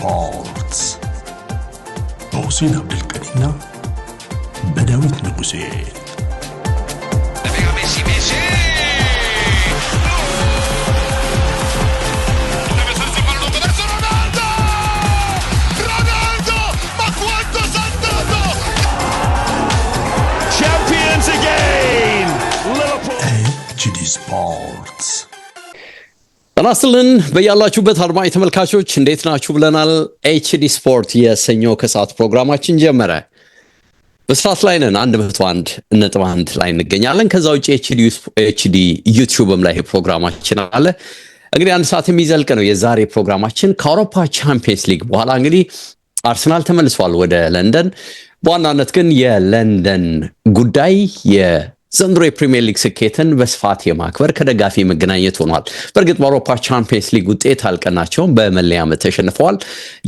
ስፖርትስ በሁሴን አብዱልቀኒና በዳዊት ንጉሴ HD Sports ተናስተልን በያላችሁበት አድማጭ ተመልካቾች እንዴት ናችሁ ብለናል። HD Sport የሰኞ ከሰዓት ፕሮግራማችን ጀመረ። በስፋት ላይ ነን 101.1 ላይ እንገኛለን። ከዛ ውጪ HD ዩቲዩብም ላይ ፕሮግራማችን አለ። እንግዲህ አንድ ሰዓት የሚዘልቅ ነው የዛሬ ፕሮግራማችን። ከአውሮፓ ቻምፒየንስ ሊግ በኋላ እንግዲህ አርሰናል ተመልሷል ወደ ለንደን። በዋናነት ግን የለንደን ጉዳይ ዘንድሮ የፕሪሚየር ሊግ ስኬትን በስፋት የማክበር ከደጋፊ መገናኘት ሆኗል። በእርግጥ በአውሮፓ ቻምፒየንስ ሊግ ውጤት አልቀናቸውም፣ በመለያ ምት ተሸንፈዋል።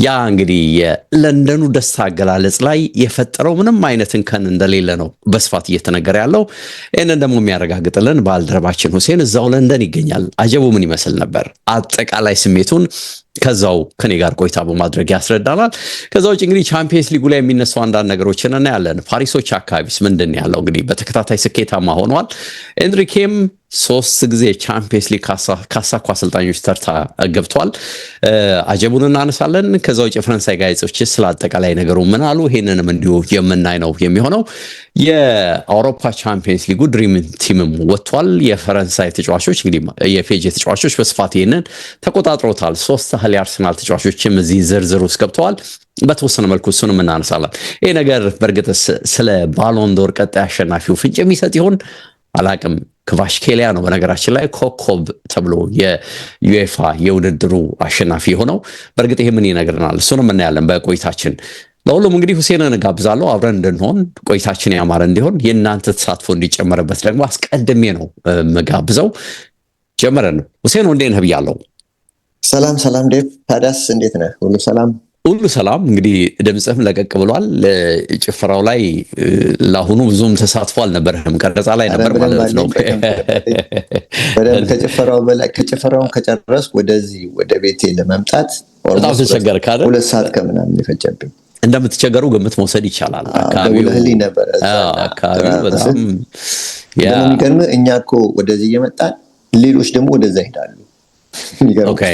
ያ እንግዲህ የለንደኑ ደስታ አገላለጽ ላይ የፈጠረው ምንም አይነት እንከን እንደሌለ ነው በስፋት እየተነገረ ያለው። ይህንን ደግሞ የሚያረጋግጥልን ባልደረባችን ሁሴን እዛው ለንደን ይገኛል። አጀቡ ምን ይመስል ነበር? አጠቃላይ ስሜቱን ከዛው ከኔ ጋር ቆይታ በማድረግ ያስረዳናል። ከዛው እንግዲህ ቻምፒየንስ ሊጉ ላይ የሚነሱ አንዳንድ ነገሮችን እናያለን። ፓሪሶች አካባቢስ ምንድን ያለው? እንግዲህ በተከታታይ ስኬታማ ሆነዋል። ኤንሪኬም 3 ጊዜ ቻምፒየንስ ሊግ ካሳኩ አሰልጣኞች ተርታ ገብቷል። አጀቡን እናነሳለን። ከዛው የፈረንሳይ ጋዜጦች ስለ አጠቃላይ ነገሩ ምን አሉ? ይሄንንም እንዲሁ የምናይ ነው የሚሆነው። የአውሮፓ ቻምፒየንስ ሊጉ ድሪም ቲምም ወጥቷል። የፈረንሳይ ተጫዋቾች እንግዲህ የፔጅ ተጫዋቾች በስፋት ይሄንን ተቆጣጥሮታል። 3 ያህል የአርሰናል ተጫዋቾችም እዚህ ዝርዝር ውስጥ ገብተዋል። በተወሰነ መልኩ እሱንም እናነሳለን። ይሄ ነገር በእርግጥ ስለ ባሎን ዶር ቀጣይ አሸናፊው ፍንጭ የሚሰጥ ይሆን አላቅም። ክቫራትስኬሊያ ነው በነገራችን ላይ ኮከብ ተብሎ የዩኤፋ የውድድሩ አሸናፊ ሆነው። በእርግጥ ይሄ ምን ይነግረናል? እሱንም እናያለን በቆይታችን። ለሁሉም እንግዲህ ሁሴንን ጋብዛለሁ አብረን እንድንሆን ቆይታችን ያማረ እንዲሆን የእናንተ ተሳትፎ እንዲጨመርበት ደግሞ አስቀድሜ ነው መጋብዘው። ጀመረን። ሁሴን እንዴት ነህ ብያለሁ። ሰላም ዴቭ፣ ታዲያስ እንዴት ነህ? ሁሉ ሰላም። እንግዲህ ድምጽህም ለቀቅ ብሏል። ጭፈራው ላይ ለአሁኑ ብዙም ተሳትፎ አልነበረህም፣ ቀረጻ ላይ ነበር ማለት ነው። ከጭፈራውን ከጨረስኩ ወደዚህ ወደ ቤቴ ለመምጣት በጣም ተቸገርክ አይደል? 2 ሰዓት ከምናምን የፈጀብኝ። እንደምትቸገሩ ግምት መውሰድ ይቻላል። አካባቢው በጣም የሚገርምህ እኛ እኮ ወደዚህ እየመጣን ሌሎች ደግሞ ወደዛ ይሄዳሉ። ኦኬ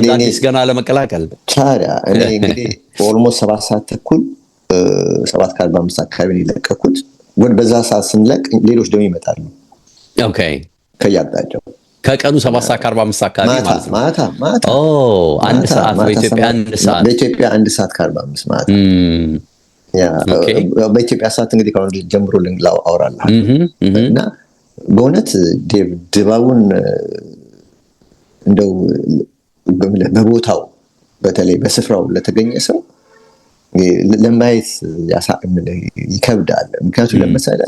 ዳኒስ ገና ለመቀላቀል ታዲያ እኔ እንግዲህ ኦልሞስት 7 ሰዓት ተኩል 7:45 አካባቢ ነው የለቀኩት። በዛ ሰዓት ስንለቅ ሌሎች ደግሞ ይመጣሉ። ኦኬ ከያጣቸው ከቀኑ 7:45 አካባቢ ማለት ነው። ማታ አንድ ሰዓት በኢትዮጵያ አንድ ሰዓት ከ45 ማታ በኢትዮጵያ ሰዓት እንግዲህ ከአሁን ጀምሮ ልንላው አውራለሁ እና በእውነት ድባቡን እንደው በቦታው በተለይ በስፍራው ለተገኘ ሰው ለማየት ይከብዳል። ምክንያቱም ለምሳሌ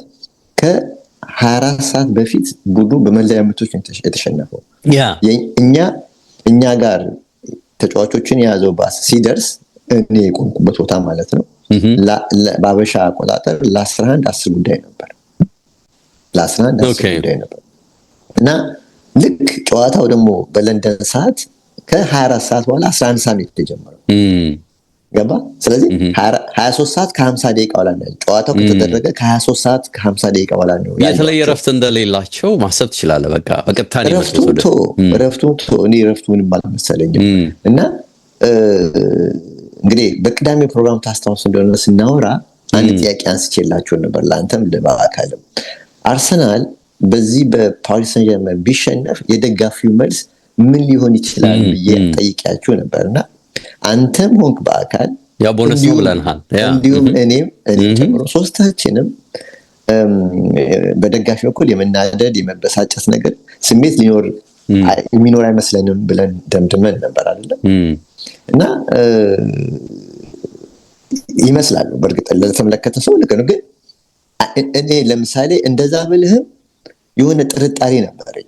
ከ24 ሰዓት በፊት ቡድኑ በመለያ ምቶች የተሸነፈው እኛ ጋር ተጫዋቾችን የያዘው ባስ ሲደርስ እኔ የቆምኩበት ቦታ ማለት ነው በአበሻ አቆጣጠር ለ11:10 ጉዳይ ነበር። እና ልክ ጨዋታው ደግሞ በለንደን ሰዓት ከ24 ሰዓት በኋላ 11 ሰዓት የተጀመረው ገባ። ስለዚህ 23 ሰዓት ከ50 ደቂቃ በኋላ ነው ጨዋታው ከተደረገ። ከ23 ሰዓት ከ50 ደቂቃ በኋላ ነው የተለየ ረፍት እንደሌላቸው ማሰብ ትችላለህ። በቃ በቀጥታ ነው እኔ ረፍቱ ምንም አልመሰለኝም። እና እንግዲህ በቅዳሜ ፕሮግራም ታስታውስ እንደሆነ ስናወራ አንድ ጥያቄ አንስቼላችሁ ነበር ለአንተም ለባካለም። አርሰናል በዚህ በፓሪስ ሰን ጀርመን ቢሸነፍ የደጋፊው መልስ ምን ሊሆን ይችላል ብዬ ጠይቄያችሁ ነበርና አንተም ሆንክ በአካል ያ ቦነስ ነው ብለናል። እንዲሁም እኔም ጨምሮ ሶስታችንም በደጋፊ በኩል የመናደድ የመበሳጨት ነገር ስሜት የሚኖር አይመስለንም ብለን ደምድመን ነበር አይደል? እና ይመስላል በእርግጥ ለተመለከተ ሰው ነገር ግን እኔ ለምሳሌ እንደዛ ብልህም የሆነ ጥርጣሬ ነበረኝ።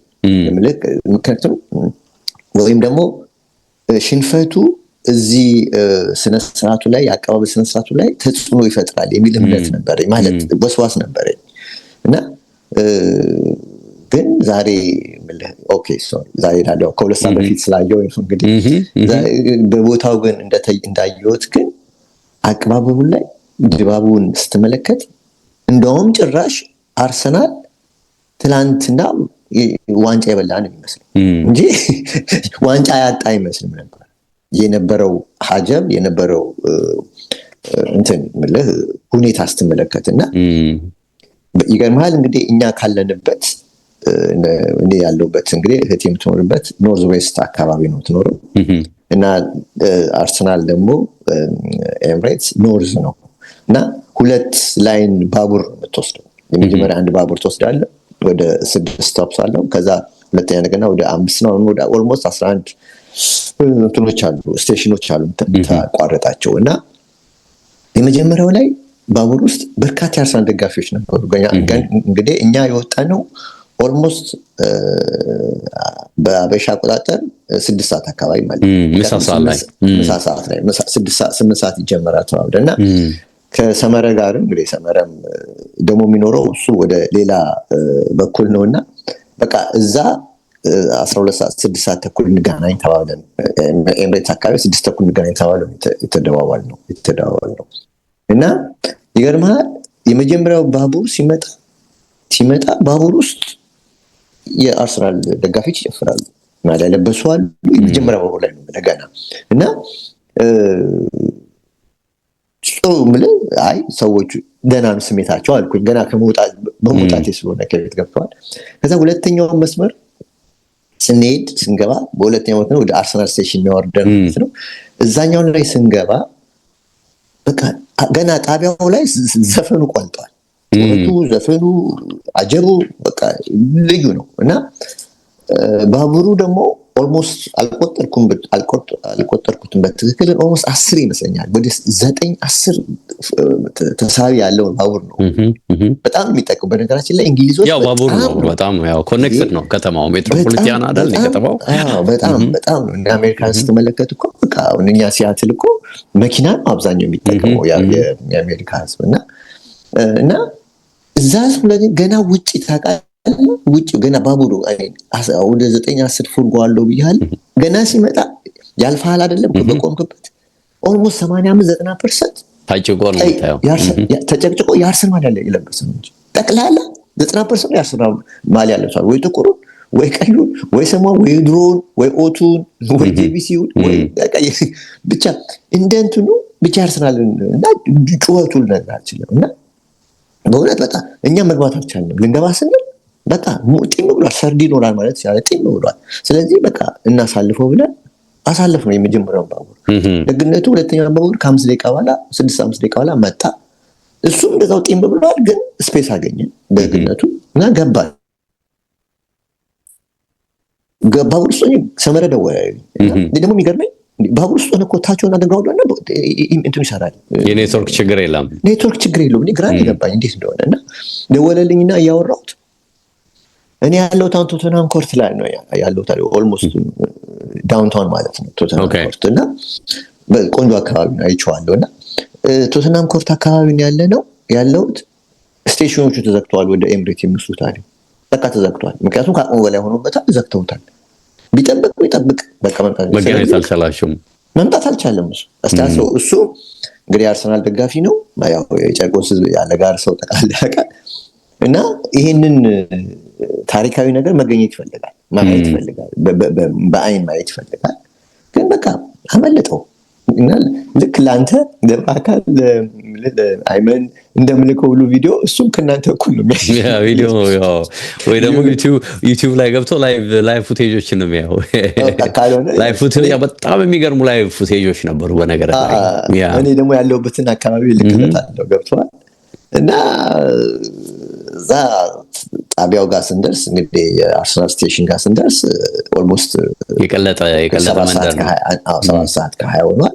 ምክንያቱም ወይም ደግሞ ሽንፈቱ እዚህ ስነስርዓቱ ላይ የአቀባበል ስነስርዓቱ ላይ ተጽዕኖ ይፈጥራል የሚል እምነት ነበረኝ፣ ማለት ወስዋስ ነበረኝ። እና ግን ዛሬ ኦኬ ዛሬ ላለው ከሁለት ሰዓት በፊት ስላየው እንግዲህ በቦታው ግን እንዳየሁት ግን አቀባበሉ ላይ ድባቡን ስትመለከት እንደውም ጭራሽ አርሰናል ትላንትና ዋንጫ የበላ ነው የሚመስለው እንጂ ዋንጫ ያጣ አይመስልም ነበር። የነበረው ሀጀብ የነበረው እንትን ምልህ ሁኔታ ስትመለከትና ይገርምሃል እንግዲህ እኛ ካለንበት እኔ ያለሁበት እንግዲህ እህቴ የምትኖርበት ኖርዝ ዌስት አካባቢ ነው ትኖረው እና አርሰናል ደግሞ ኤምሬትስ ኖርዝ ነው እና ሁለት ላይን ባቡር የምትወስደው የመጀመሪያ አንድ ባቡር ትወስዳለ ወደ 6 ስቶፕስ አለው ከዛ ሁለተኛ እንደገና ወደ 5 ነው ወደ ኦልሞስት 11 እንትኖች አሉ ስቴሽኖች አሉ ተቋረጣቸው እና የመጀመሪያው ላይ ባቡር ውስጥ በርካታ የአርሰናል ደጋፊዎች ነበሩ። እንግዲህ እኛ የወጣነው ኦልሞስት በአበሻ አቆጣጠር 6 ሰዓት አካባቢ ማለት ምሳ ሰዓት ላይ 8 ሰዓት ይጀምራል ተባብለና ከሰመረ ጋር እንግዲህ ሰመረም ደግሞ የሚኖረው እሱ ወደ ሌላ በኩል ነውና በቃ እዛ 12 ሰዓት 6 ሰዓት ተኩል እንገናኝ ተባብለን ኤምሬትስ አካባቢ 6 ተኩል እንገናኝ ተባብለን የተደዋወል ነው እና ይገርምሃል የመጀመሪያው ባቡር ሲመጣ ባቡር ውስጥ የአርሰናል ደጋፊዎች ይጨፍራሉ ማሊያ ለበሱ አሉ የመጀመሪያው ባቡር ላይ ነው እንደገና እና አይ ሰዎቹ ደህና ነው ስሜታቸው አልኩኝ ገና በመውጣቴ ስለሆነ ከቤት ገብተዋል። ከዛ ሁለተኛው መስመር ስንገባ በሁለተኛው መስመር ወደ አርሰናል ስቴሽን የሚያወርደን ነው። እዛኛው ላይ ስንገባ በቃ ገና ጣቢያው ላይ ዘፈኑ ቆልጧል። ዘፈኑ አጀቡ በቃ ልዩ ነው እና ባቡሩ ደግሞ ኦልሞስት አልቆጠርኩትም በትክክል ኦልሞስት 10 ይመስለኛል ወደ 9-10 ተሳቢ ያለው ባቡር ነው። በጣም የሚጠቅም በነገራችን ላይ እንግሊዞች ያው ባቡር ነው በጣም ያው ኮኔክትድ ነው ከተማው ሜትሮፖሊታን አይደል ከተማው በጣም ነው። እንደ አሜሪካ ስትመለከት እኮ በቃ እኛ ሲያትል እኮ መኪና ነው አብዛኛው የሚጠቀመው የአሜሪካ ህዝብ እና እዛ ገና ውጪ ታውቃለህ ውጭ ገና ባቡሩ ወደ 9-10 ፉርጎ አለው ብያል ገና ሲመጣ ያልፋል አይደለም በቆምክበት ኦልሞስት 85-90% ታጭቆ ነው ታየው ተጨቅጭቆ የአርሰናል ማሊያ የለበሰ ነው እንጂ ጠቅላላ 90% የአርሰናል ማሊያ ለብሷል። ወይ ጥቁሩ ወይ ቀዩ ወይ ሰማያዊ ወይ ድሮን ወይ ኦቱን ወይ ጄቢሲውን ወይ ብቻ እንደንትኑ ብቻ አርሰናል እና ጩኸቱን ነገር አልችልም እና በእውነት በጣም እኛ መግባት አልቻልንም። ልንገባ ስንል በቃ ጢም ብሏል። ሰርዲን ሆኗል ማለት ይችላል። ጢም ብሏል። ስለዚህ በቃ እናሳልፈው ብለን አሳልፈው የመጀመሪያው ባቡር ደግነቱ ሁለተኛው ባቡር ከ5 ደቂቃ በኋላ 6-5 ደቂቃ በኋላ መጣ። እሱም እንደዛው ጢም ብሏል ግን ስፔስ አገኘ ደግነቱ እና ገባል። ባቡር ውስጥ ሰመረ ደወለልኝ እና ደግሞ የሚገርመኝ ባቡር ውስጥ እኮ ታቸውና ደጋውዶ እና እንትን ይሰራል የኔትወርክ ችግር የለም እኔ ግራ ገባኝ እንዴት እንደሆነ እና ደወለልኝና እያወራሁት እኔ ያለው ቶተንሃም ኮርት ላይ ነው ያለው ኦልሞስት ዳውንታውን ማለት ነው ቶተንሃም ኮርት እና ቆንጆ አካባቢ ነው አይቼዋለሁና ቶተንሃም ኮርት አካባቢ ነው ያለውት ስቴሽኖቹ ተዘግተዋል። ወደ ኤምሬት የሚወስዱት አይደል በቃ ተዘግተዋል። ምክንያቱም ከአቅሙ በላይ ሆኖበታል ዘግተውታል። ቢጠብቅ በቃ መምጣት አልቻለም። እሱ እንግዲህ አርሰናል ደጋፊ ነው ያው የጨርቆስ ያለ ጋር ሰው ጠቃላ ያውቃል እና ይሄንን ታሪካዊ ነገር መገኘት ይፈልጋል ማየት ይፈልጋል በአይን ማየት ይፈልጋል ግን በቃ አመለጠው እና ልክ ላንተ ለአካል አይመን እንደምልከው ሁሉ ቪዲዮ እሱም ከናንተ እኩል ነው የሚያየው ቪዲዮ ወይ ደግሞ ዩቲዩብ ላይ ገብቶ ላይቭ ፉቴጆችን ነው የሚያየው። ላይቭ ፉቴጅ በጣም የሚገርሙ ላይቭ ፉቴጆች ነበሩ በነገራችን ላይ እኔ ደግሞ ያለሁበትን አካባቢ ልክለታለሁ ገብቷል እና እዛ ጣቢያው ጋር ስንደርስ እንግዲህ የአርሰናል ስቴሽን ጋር ስንደርስ ኦልሞስት የቀለጠ መንደር ነው 7 ሰዓት ከ20 ሆኗል።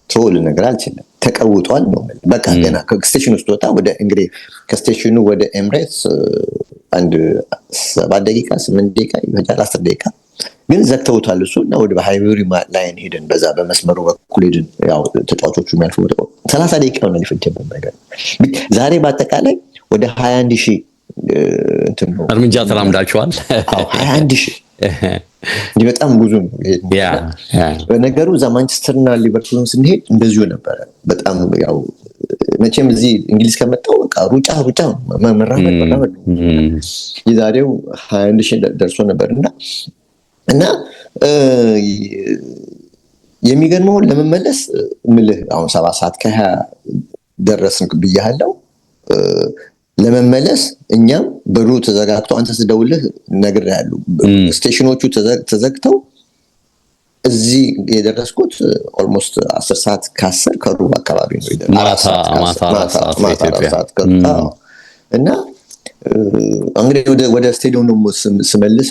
ቶል ነገር አልችልም ተቀውጧል ነው በቃ ገና ከስቴሽኑ ውስጥ ወጣ ወደ እንግዲህ ከስቴሽኑ ወደ ኤምሬትስ አንድ 7 ደቂቃ 8 ደቂቃ ይፈጃል 10 ደቂቃ ግን ዘግተውታል እሱ እና ወደ ሃይዌሪ ላይን ሄደን በዛ በመስመሩ በኩል ሄደን ያው ተጫዋቾቹ የሚያልፉት 30 ደቂቃ ነው ሊፈጀብን ነገር ዛሬ በአጠቃላይ ወደ 21,000 እንትን ነው እርምጃ ተራምዳችኋል። 21,000 እንዲህ በጣም ብዙ ነው። በነገሩ እዛ ማንቸስተርና ሊቨርፑልን ስንሄድ እንደዚሁ ነበረ። በጣም ያው መቼም እዚህ እንግሊዝ ከመጣው በቃ ሩጫ መራመድ ነው። የዛሬው 21,000 ደርሶ ነበርና እና የሚገርመው ለመመለስ ምልህ አሁን 7 ሰዓት ከ20 ደረስን ብያለሁ። ለመመለስ እኛም በሩ ተዘጋግቶ አንተ ስደውልህ ነግሬሃለሁ። ስቴሽኖቹ ተዘግተው እዚህ የደረስኩት ኦልሞስት 10 ሰዓት ከ10 ከሩብ አካባቢ ነው እና እንግዲህ ወደ ስቴዲየም ደግሞ ስመልስ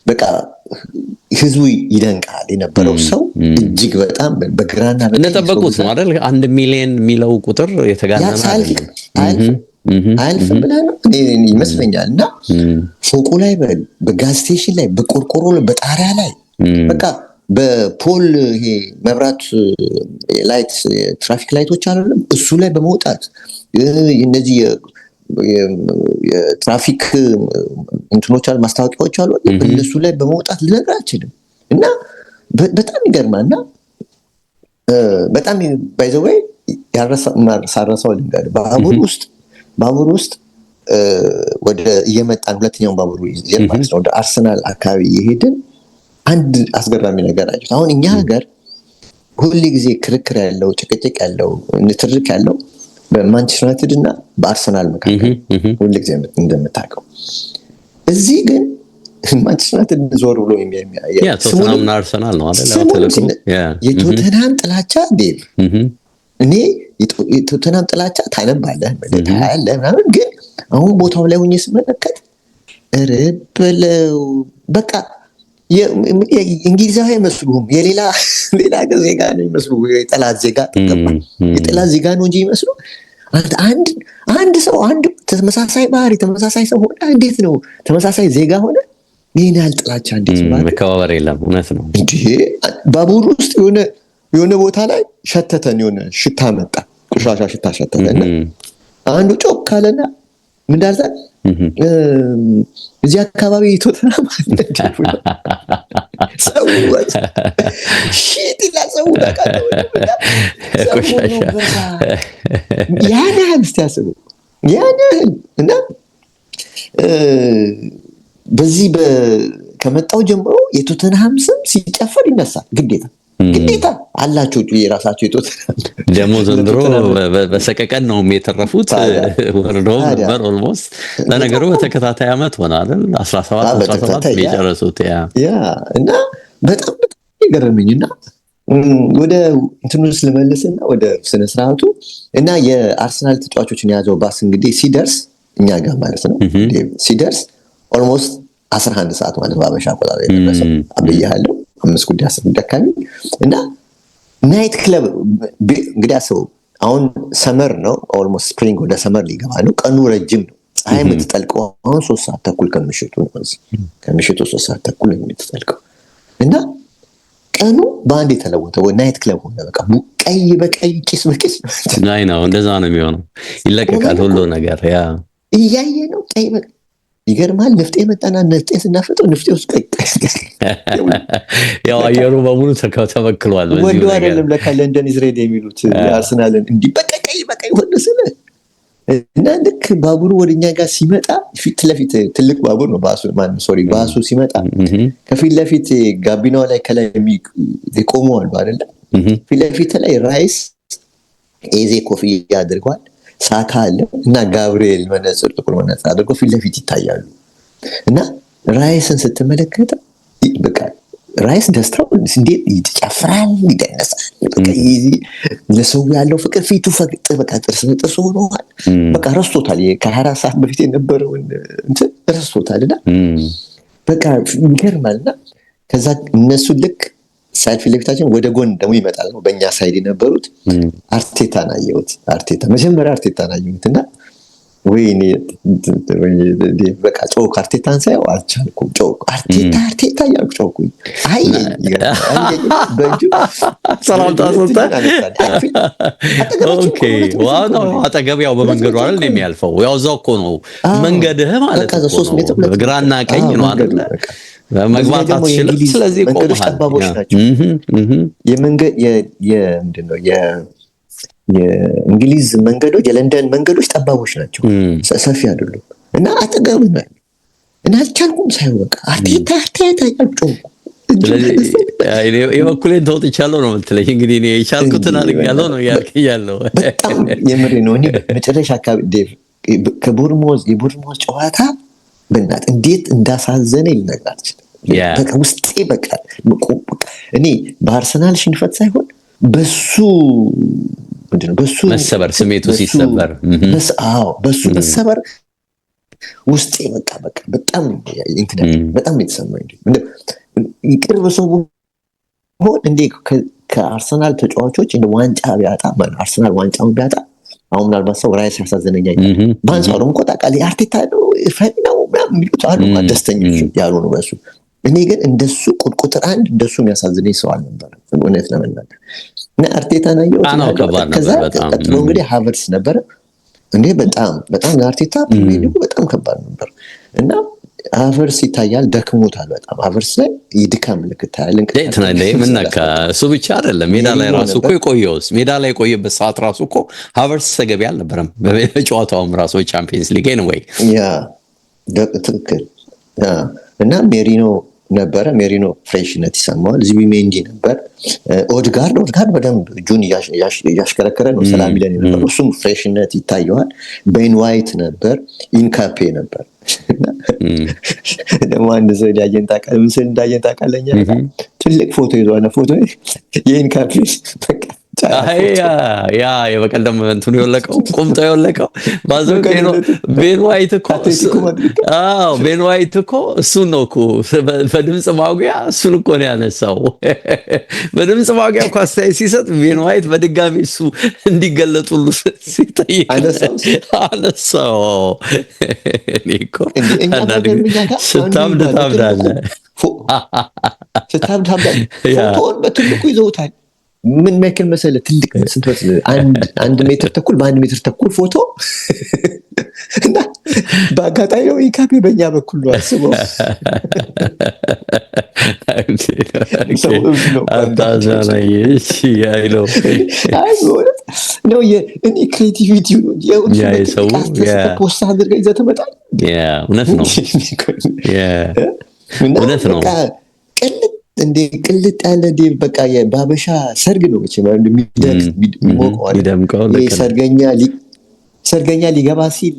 በቃ ህዝቡ ይደንቃል። የነበረው ሰው እጅግ በጣም በግራና እንደጠበቁት ነው አይደል? 1 ሚሊዮን የሚለው ቁጥር የተጋነነ አልፍ ብለህ ነው ይመስለኛል። እና ፎቁ ላይ በጋዝ ስቴሽን ላይ በቆርቆሮ በጣሪያ ላይ በቃ በፖል ይሄ መብራት ላይት ትራፊክ ላይቶች አይደለም እሱ ላይ በመውጣት እነዚህ የትራፊክ እንትኖች አሉ ማስታወቂያዎች አሉ እነሱ ላይ በመውጣት ልነግርህ አልችልም። እና በጣም ይገርማል። እና በጣም ባይ ዘ ዌይ ሳረሳው ልንገርህ ባቡር ውስጥ ወደ እየመጣን ሁለተኛውን ባቡር ይዘን ማለት ነው ወደ አርሰናል አካባቢ የሄድን አንድ አስገራሚ ነገር አየሁ። አሁን እኛ ሀገር ሁሉ ጊዜ ክርክር ያለው ጭቅጭቅ ያለው ንትርክ ያለው በማንቸስተር ዩናይትድ እና በአርሰናል መካከል ሁሉ ጊዜ እንደምታውቀው። እዚህ ግን ማንቸስተር ዩናይትድ ዞር ብሎ የሚያየው ቶተንሃምና አርሰናል ነው አይደል? የቶተንሃም ጥላቻ ዴቭ እኔ የቶተንሃም ጥላቻ ታነባለህ ታያለህ ምናምን፣ ግን አሁን ቦታው ላይ ሆኜ ስመለከት ረበለው በቃ እንግሊዛዊ አይመስሉም። የሌላ ዜጋ ነው የሚመስሉ። የጠላት ዜጋ ነው እንጂ ይመስሉ አንድ ሰው አንድ ተመሳሳይ ባህሪ ተመሳሳይ ሰው ሆነ እንዴት ነው ተመሳሳይ ዜጋ ሆነ ይሄን ያህል ጥላቻ እንዴት ማለት መከባበር የለም። እውነት ነው እንዴ! ባቡር ውስጥ የሆነ ቦታ ላይ ሸተተን የሆነ ሽታ መጣ፣ ቆሻሻ ሽታ ሸተተን። አንዱ ጮክ ካለና ምን እንዳልታል እዚህ አካባቢ ቶተንሃም አለ ሰው ሰው ያን ያህል እስኪያስቡ ያን ያህል እና በዚህ ከመጣው ጀምሮ የቶተንሃም ስም ሲጨፈር ይነሳል። ግዴታ አላቸው የራሳቸው የቶተንሃም ደግሞ ዘንድሮ በሰቀቀን ነው የተረፉት። ወርዶም ነበር ኦልሞስት። ለነገሩ በተከታታይ አመት ሆነ አይደል 17 የጨረሱት ያ እና በጣም ይገርመኝና ወደ እንትኑ ልመለስና ወደ ስነ ስርዓቱ እና የአርሰናል ተጫዋቾችን የያዘው ባስ እንግዲህ ሲደርስ እኛ ጋር ማለት ነው ሲደርስ ኦልሞስት 11 ሰዓት ማለት ባበሻ አቆጣጠር የደረሰው አብያለሁ 5 ጉዳይ 10 ደካሚ እና ናይት ክለብ እንግዲህ አስበው አሁን ሰመር ነው ኦልሞስት ስፕሪንግ ወደ ሰመር ሊገባ ነው። ቀኑ ረጅም ነው። ፀሐይ የምትጠልቀው አሁን 3 ሰዓት ተኩል ከምሽቱ 3 ሰዓት ተኩል የምትጠልቀው እና ቀኑ በአንድ የተለወጠው ናይት ክለብ ሆነ። በቃ ቀይ በቀይ ጭስ በጭስ ላይ ነው። እንደዛ ነው የሚሆነው። ይለቀቃል ሁሉ ነገር ያ እያየ ነው። ቀይ በቀይ ይገርማል። ነፍጤ መጣና ነፍጤ ስናፈጠው ነፍጤ ውስጥ ቀይ ያው አየሩ በሙሉ ተበክሏል። ወንዱ አይደለም ለካ ለንደን ኢዝሬድ የሚሉት አርሰናልን እንዲህ በቀይ በቀይ ሆነ ስለ እና ልክ ባቡሩ ወደኛ ጋር ሲመጣ ፊት ለፊት ትልቅ ባቡር ነው ባሱ ሲመጣ ከፊት ለፊት ጋቢናው ላይ ከላይ የቆሙ አሉ አይደለ? ፊት ለፊት ላይ ራይስ ኤዜ ኮፍያ አድርጓል፣ ሳካ አለ እና ጋብሪኤል መነጽር ጥቁር መነጽር አድርጎ ፊት ለፊት ይታያሉ። እና ራይስን ስትመለከተ በቃ ራይስ ደስታው እንዴት ይጨፍራል፣ ይደነሳል። በቃ ለሰው ያለው ፍቅር ፊቱ ፈቅጥ በቃ ጥርስ ሆኗል። በቃ ረስቶታል። ከ24 ሰዓት በፊት የነበረውን እንትን ረስቶታልና በቃ ይገርማልና ከዛ እነሱ ልክ ሳይድ ፊት ለፊታችን ወደ ጎን ደግሞ ይመጣል ነው በእኛ ሳይድ የነበሩት አርቴታን አየሁት። መጀመሪያ አርቴታን አየሁትና ወይኔ በቃ ጮክ አርቴታን ሳየው አልቻልኩም። ጮክ አርቴታ እያልኩ ጮኩኝ። አይ በእጁ ሰላምታ ሰጠ። ዋናው አጠገቢያው በመንገዱ አይደል የሚያልፈው? ያው እዛው እኮ ነው መንገድህ ማለት ነው። ግራና ቀኝ ነው አይደል? መግባት አትችልም። ስለዚህ መንገዶች ጠባቦች ናቸው። ምንድን ነው የእንግሊዝ መንገዶች፣ የለንደን መንገዶች ጠባቦች ናቸው፣ ሰፊ አይደሉም። እና አጠገቡ ነው እና አልቻልኩም። ሳይወቃ አርቴታ ያልጮኩ የበኩሌን ተወጥቻለሁ ነው የምትለኝ። እንግዲህ እኔ የቻልኩትን አድርጌያለሁ ነው እያልከኝ ያለው። በጣም የምሬ ነው። እኔ መጨረሻ አካባቢ ዴቭ የቦርንሞዝ ጨዋታ በእናትህ እንዴት እንዳሳዘነ ልነግርህ አልችልም። በቃ ውስጤ በቃ እኔ በአርሰናል ሽንፈት ሳይሆን በሱ መሰበር ስሜቱ ሲሰበር በሱ መሰበር ውስጤ በቃ በጣም የተሰማኝ ቅርብ ሰው ሆን እንዴ ከአርሰናል ተጫዋቾች እንደ ዋንጫ ቢያጣ አርሰናል ዋንጫውን ቢያጣ አሁን ምናልባት ሰው ራይስ ያሳዘነኛ በአንጻሩ እኮ ታውቃለህ አርቴታ ነው ፈሪ ነው ምናምን የሚሉት አሉ፣ ደስተኞች ያሉ ነው በሱ። እኔ ግን እንደሱ ቁጥር አንድ እንደሱ የሚያሳዝነኝ ሰው አልነበረም እውነት ለመናገር። እና አርቴታን አየሁት። ከዛ ቀጥሎ እንግዲህ ሃቨርትስ ነበረ። እንዴ በጣም ለአርቴታ ፕሪሚየር ሊጉ በጣም ከባድ ነበር እና ሃቨርትስ ይታያል፣ ደክሞታል በጣም። ሃቨርትስ ላይ የድካም ምልክት ታያለህ። ምናካ እሱ ብቻ አይደለም ሜዳ ላይ ራሱ እኮ የቆየበት ሰዓት ራሱ እኮ ሃቨርትስ ተገቢ አልነበረም። በጨዋታውም ራሱ ቻምፒየንስ ሊግ ወይ ትክክል። እና ሜሪኖ ፍሬሽነት ይሰማዋል። ዙቢሜንዲ ነበር። ኦድጋርድ በደንብ እጁን እያሽከረከረ ነው ሰላም ይለን ነበር። እሱም ፍሬሽነት ይታየዋል። ቤን ዋይት ነበር። ኢንካፔ ነበር። ደግሞ አንድ ሰው ምስል እንዳየን ታውቃለህ? ትልቅ ፎቶ ይዟል። ፎቶ የኢንካፔ ያ የበቀደም እንትኑ የወለቀው ቁምጣ የወለቀው ቤን ዋይት እኮ እሱን ነው እኮ በድምፅ ማጉያ እሱን እኮ ነው ያነሳው። በድምፅ ማጉያ እኮ አስተያየት ሲሰጥ ቤን ዋይት በድጋሚ እሱ እንዲገለጡሉ ሲጠይቅ አነሳው። ስታብድ ታብዳለህ። ፎቶውን በትልቁ ይዘውታል። ምን ያክል መሰለህ? ትልቅ ስንት መሰለህ? 1 ሜትር ተኩል በ1 ሜትር ተኩል ፎቶ እና በአጋጣሚ ነው ኢካፔ በእኛ በኩል ነው አስበው። እኔ ክሬቲቪቲ ፖስት አድርገህ ይዘህ ትመጣለህ። እውነት ነው። እንደ ቅልጥ ያለ በቃ የባበሻ ሰርግ ነው የሚሞቀው። ሰርገኛ ሊገባ ሲል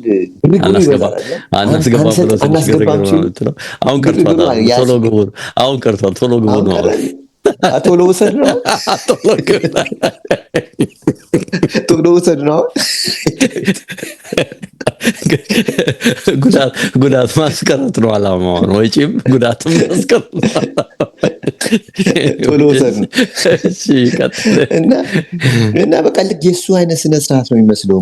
አሁን ቀርቷል። ቶሎ ግቡ ነው። ቶሎ ውሰድ ነው። ጉዳት ማስቀረት ነው አላማው። ወጪም ጉዳትም ማስቀረት ቶሎ ውሰድ ነው። እና በቃ ልክ የእሱ አይነት ስነ ስርዓት ነው የሚመስለው።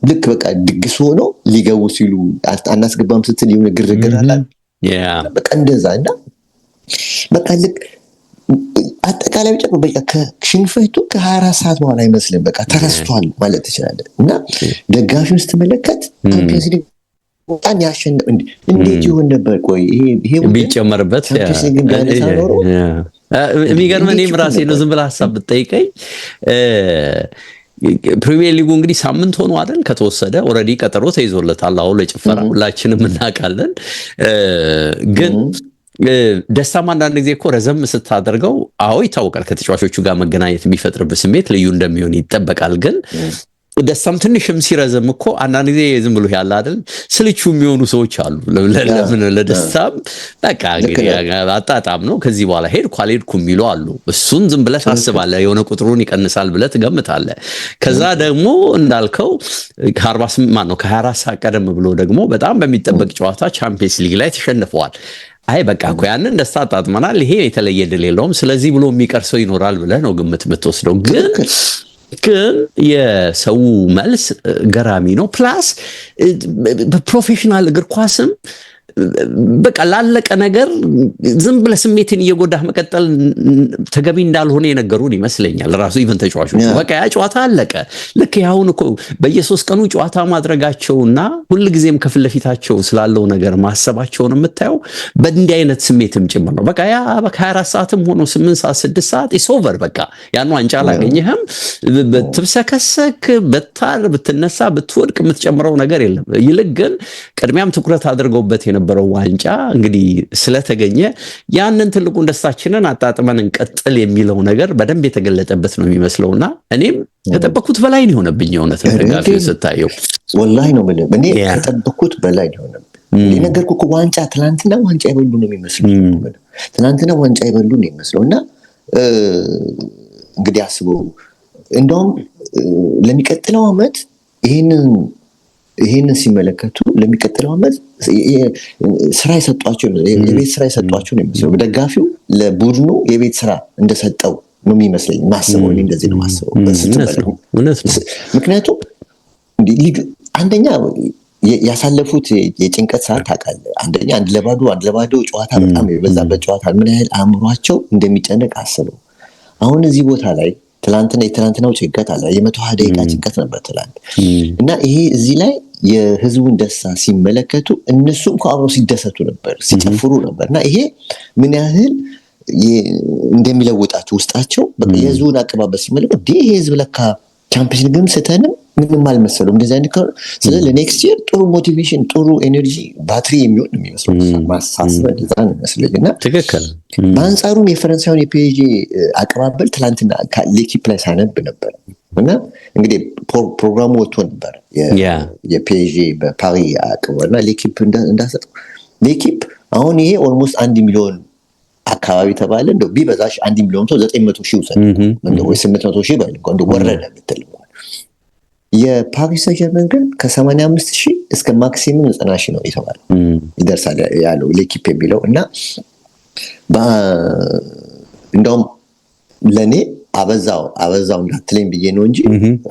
ልክ በቃ ድግስ ሆኖ ሊገቡ ሲሉ አናስገባም ስትል የሆነ ግርግር አላል በቃ እንደዛ። እና በቃ ልክ አጠቃላይ በቃ ከሽንፈቱ ከ24 ሰዓት በኋላ አይመስልም። በቃ ተረስቷል ማለት ትችላለህ። እና ደጋፊውን ስትመለከት ቻምፒየንስ ሊግ በጣም ያሸነፈ እንዴት ይሆን ነበር? ቆይ ይሄ ቢጨመርበት የሚገርመህ እኔም ራሴ ነው ዝም ብለህ ሀሳብ ብትጠይቀኝ ፕሪሚየር ሊጉ እንግዲህ ሳምንት ሆኖ አይደል ከተወሰደ ኦልሬዲ ቀጠሮ ተይዞለታል። አሁን ለጭፈራ ሁላችንም እናውቃለን። ግን ደስታም አንዳንድ ጊዜ እኮ ረዘም ስታደርገው ይታወቃል። ከተጫዋቾቹ ጋር መገናኘት የሚፈጥርበት ስሜት ልዩ እንደሚሆን ይጠበቃል። ግን ደስታም ትንሽም ሲረዘም እኮ አንዳንድ ጊዜ ዝም ብሎ ያለ አይደል ስልቹ የሚሆኑ ሰዎች አሉ። ለምን ለደስታም በቃ አጣጣም ነው ከዚህ በኋላ ሄድኩ አልሄድኩም የሚሉ አሉ። እሱን ዝም ብለህ ታስባለህ፣ የሆነ ቁጥሩን ይቀንሳል ብለህ ትገምታለህ። ከዛ ደግሞ እንዳልከው ከ24 ሰዓት ቀደም ብሎ ደግሞ በጣም በሚጠበቅ ጨዋታ ቻምፒየንስ ሊግ ላይ ተሸንፈዋል። በቃ እኮ ያንን ደስታ አጣጥመናል፣ ይሄ የተለየ ድል የለውም፣ ስለዚህ ብሎ የሚቀር ሰው ይኖራል ብለህ ነው ግምት የምትወስደው። ግን ግን የሰው መልስ ገራሚ ነው። ፕላስ በፕሮፌሽናል እግር ኳስም በቃ ላለቀ ነገር ዝም ብለህ ስሜትን እየጎዳህ መቀጠል ተገቢ እንዳልሆነ የነገሩን ይመስለኛል። ራሱ ኢቨን ተጫዋቾች በቃ ያ ጨዋታ አለቀ። ልክ ያሁን እኮ በየሶስት ቀኑ ጨዋታ ማድረጋቸውና ሁልጊዜም ከፊት ለፊታቸው ስላለው ነገር ማሰባቸውን የምታየው በእንዲህ አይነት ስሜትም ጭምር ነው። በቃ ያ ከ24 ሰዓትም ሆኖ 8 ሰዓት 6 ሰዓት ኢስ ኦቨር። በቃ ያን ዋንጫ አላገኘህም። ብትብሰከሰክ፣ ብታር፣ ብትነሳ፣ ብትወድቅ የምትጨምረው ነገር የለም። ይልቅ ግን ቅድሚያም ትኩረት አድርገውበት የነበረው ዋንጫ እንግዲህ ስለተገኘ ያንን ትልቁን ደስታችንን አጣጥመን እንቀጥል የሚለው ነገር በደንብ የተገለጠበት ነው የሚመስለውና እኔም ከጠበቅኩት በላይ ነው የሆነብኝ። የእውነት ደጋፊው ስታየው ወላሂ ነው የምልህ፣ እኔ ከጠበቅኩት በላይ ነው የሆነብኝ። ነገርኩህ እኮ ዋንጫ ትናንትና ዋንጫ የበሉ ነው የሚመስለው። ትናንትና ዋንጫ የበሉ ነው የሚመስለው እና እንግዲህ አስበው እንደውም ለሚቀጥለው ዓመት ይሄንን ሲመለከቱ ለሚቀጥለው ዓመት ስራ የሰጧቸው የቤት ስራ የሰጧቸው ነው የሚመስለው። ደጋፊው ለቡድኑ የቤት ስራ እንደሰጠው ነው የሚመስለኝ ማስበው። እኔ እንደዚህ ነው ማስበው። ምክንያቱም አንደኛ ያሳለፉት የጭንቀት ሰዓት ታውቃለህ። አንደኛ አንድ ለባዶ ጨዋታ በጣም የበዛበት ጨዋታ ምን ያህል አእምሯቸው እንደሚጨነቅ አስበው። አሁን እዚህ ቦታ ላይ የትላንትናው ጭንቀት አለ። የ120 ደቂቃ ጭንቀት ነበር ትላንት እና ይሄ እዚህ ላይ የህዝቡን ደስታ ሲመለከቱ እነሱ እንኳ አብረው ሲደሰቱ ነበር፣ ሲጨፍሩ ነበር እና ይሄ ምን ያህል እንደሚለውጣቸው ውስጣቸው የህዝቡን አቀባበል ሲመለከቱ ይሄ ህዝብ ለካ ቻምፒየንስ ሊግም ስተንም ምንም አልመሰለው እንደዚህ አይነት ከሆነ ስለዚህ ለኔክስት ይር ጥሩ ሞቲቬሽን ጥሩ ኤነርጂ ባትሪ የሚሆን ነው የሚመስለው። ማሳሰብ እንደዛ ነው የሚመስለኝ እና ትክክል። በአንጻሩም የፈረንሳዩን የፒኤስጂ አቀባበል ትላንትና ሌኪፕ ላይ ሳነብ ነበር እና እንግዲህ ፕሮግራሙ ወጥቶ ነበር የፒኤስጂ በፓሪ አቀባበል እና ሌኪፕ እንዳሰጠው ሌኪፕ አሁን ይሄ ኦልሞስት 1 ሚሊዮን አካባቢ ተባለ። እንደው ቢበዛሽ 1 ሚሊዮን ሰው 900 ሺህ ውሰድ እንደው 800 ሺህ ባይል እንደው ወረደ ብትል የፓሪስ ሰን-ዠርመን ግን ከ85 ሺህ እስከ ማክሲመም 90 ሺህ ነው የተባለው ይደርሳል ያለው ሌኪፕ የሚለው እና እንደውም ለኔ አበዛው እንዳትለኝ ብዬ ነው እንጂ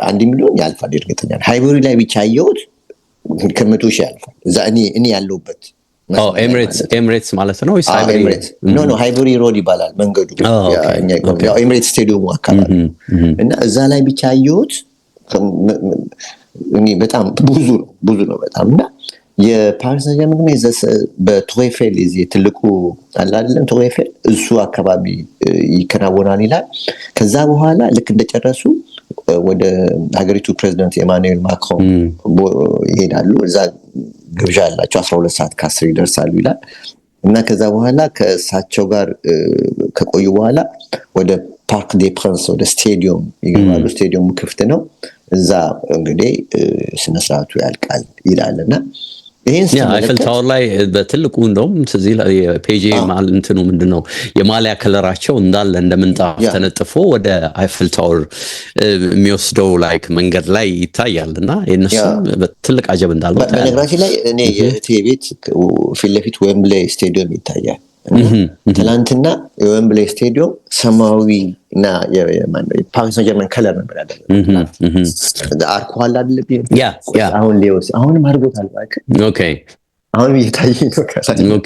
1 ሚሊዮን ያልፋል እርግጠኛ ነኝ። ሃይበሪ ላይ ብቻ ያየሁት ከ100 ሺህ ያልፋል። እዛ እኔ ያለሁበት ኤምሬትስ ማለት ነው። ሃይበሪ ሮድ ይባላል መንገዱ። ያው ኤምሬትስ ስቴዲየሙ አካባቢ እና እዛ ላይ ብቻ ያየሁት በጣም ብዙ ነው በጣም እና የፓሪስ ሰን-ዠርመን በቶሬፌል እዚህ ትልቁ አላለም ቶሬፌል እሱ አካባቢ ይከናወናል ይላል። ከዛ በኋላ ልክ እንደጨረሱ ወደ ሀገሪቱ ፕሬዚደንት ኤማኑኤል ማክሮን ይሄዳሉ። እዛ ግብዣ አላቸው 12 ሰዓት ከ10 ይደርሳሉ ይላል እና ከዛ በኋላ ከእሳቸው ጋር ከቆዩ በኋላ ወደ ፓርክ ዴ ፕራንስ ወደ ስቴዲየም ይገባሉ። ስቴዲየሙ ክፍት ነው። እዛ እንግዲህ ስነስርዓቱ ያልቃል ይላል እና አይፈል ታወር ላይ በትልቁ እንደውም ስለዚህ የፔጂ እንትኑ ምንድነው የማሊያ ከለራቸው እንዳለ እንደምንጣፍ ተነጥፎ ወደ አይፈል ታወር የሚወስደው ላይክ መንገድ ላይ ይታያልና የነሱ በትልቅ አጀብ እንዳለው በነገራችን ላይ እኔ የእህቴ ቤት ፊት ለፊት ዌምብሌይ ስቴዲየም ይታያል። ትላንትና የዌምብሌይ ስቴዲየም ሰማያዊ እና የፓሪስ ሰን-ጀርመን ከለር ነበር ያለው። አርኳል አይደለም አሁንም አድርጎታል። አሁንም እየታየኝ ነው።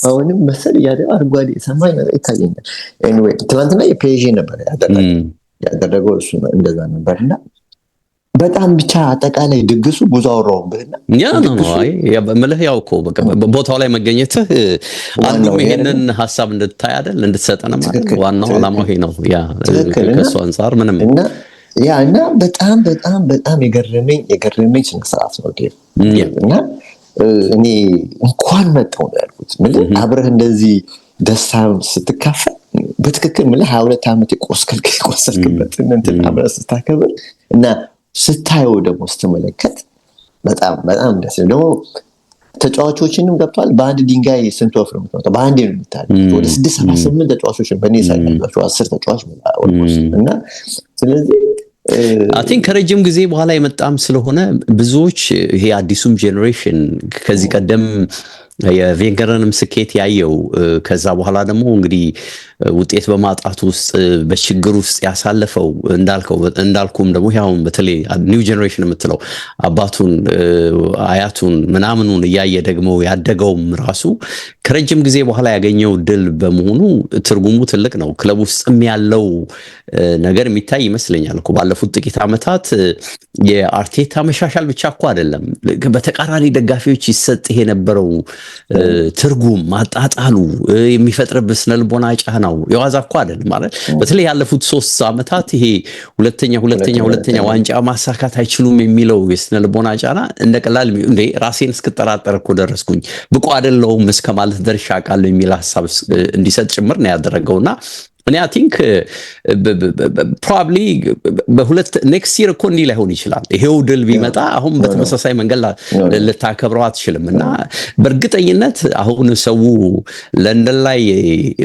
አሁንም መሰል አረንጓዴ ሰማይ ነገር ይታየኛል። ኤኒዌይ ትላንትና የፒኤስጂ ነበር ያደረገው እሱ እንደዛ ነበርና በጣም ብቻ አጠቃላይ ድግሱ ብዙ አወራውበትና ምልህ ያው እኮ ቦታው ላይ መገኘትህ አንዱ ይሄንን ሀሳብ እንድታይ አይደል እንድትሰጠን ማለት ዋናው ዓላማው ይሄ ነው። ከሱ አንፃር ምንም እና በጣም የገረመኝ ስነስርዓት ነው እና እኔ እንኳን መጣሁ ነው ያልኩት። አብረህ እንደዚህ ደስታ ስትካፈል በትክክል 22 ዓመት የቆሰልክበት እንትን አብረህ ስታከብር እና ስታየው ደግሞ ስትመለከት በጣም ደስ ይላል። ደግሞ ተጫዋቾችንም ገብቷል። በአንድ ድንጋይ ስንት ወፍ ነው የምትመጣው? በአንዴ ነው የምታለው። ወደ 6-8 ተጫዋቾች በእኔ ሳይላቸው 10 ተጫዋች እና ስለዚህ አይ ቲንክ ከረጅም ጊዜ በኋላ የመጣም ስለሆነ ብዙዎች ይሄ አዲሱም ጄኔሬሽን ከዚህ ቀደም የቬንገርንም ስኬት ያየው ከዛ በኋላ ደግሞ እንግዲህ ውጤት በማጣት ውስጥ በችግር ውስጥ ያሳለፈው እንዳልኩም ደግሞ ያው በተለይ ኒው ጄነሬሽን የምትለው አባቱን አያቱን ምናምኑን እያየ ደግሞ ያደገውም ራሱ ከረጅም ጊዜ በኋላ ያገኘው ድል በመሆኑ ትርጉሙ ትልቅ ነው። ክለብ ውስጥም ያለው ነገር የሚታይ ይመስለኛል እኮ ባለፉት ጥቂት ዓመታት የአርቴታ መሻሻል ብቻ እኮ አይደለም፣ በተቃራኒ ደጋፊዎች ይሰጥ የነበረው ትርጉም ማጣጣሉ የሚፈጥርብህ ስነልቦና ጫናው የዋዛ እኮ አይደለም ማለት። በተለይ ያለፉት 3 ዓመታት ይሄ ሁለተኛ ዋንጫ ማሳካት አይችሉም የሚለው የስነልቦና ጫና እንደቀላል እንዴ ራሴን እስክጠራጠር እኮ ደረስኩኝ፣ ብቁ አይደለሁም እስከማለት ደርሻ ቃል የሚል ሐሳብ እንዲሰጥ ጭምር ነው ያደረገውና እኔ አይ ቲንክ ፕሮባብሊ በሁለት ኔክስት ይር እኮ እንዲህ ላይሆን ይችላል። ይሄው ድል ቢመጣ አሁን በተመሳሳይ መንገድ ልታከብረው አትችልም። እና በእርግጠኝነት አሁን ሰው ለንደን ላይ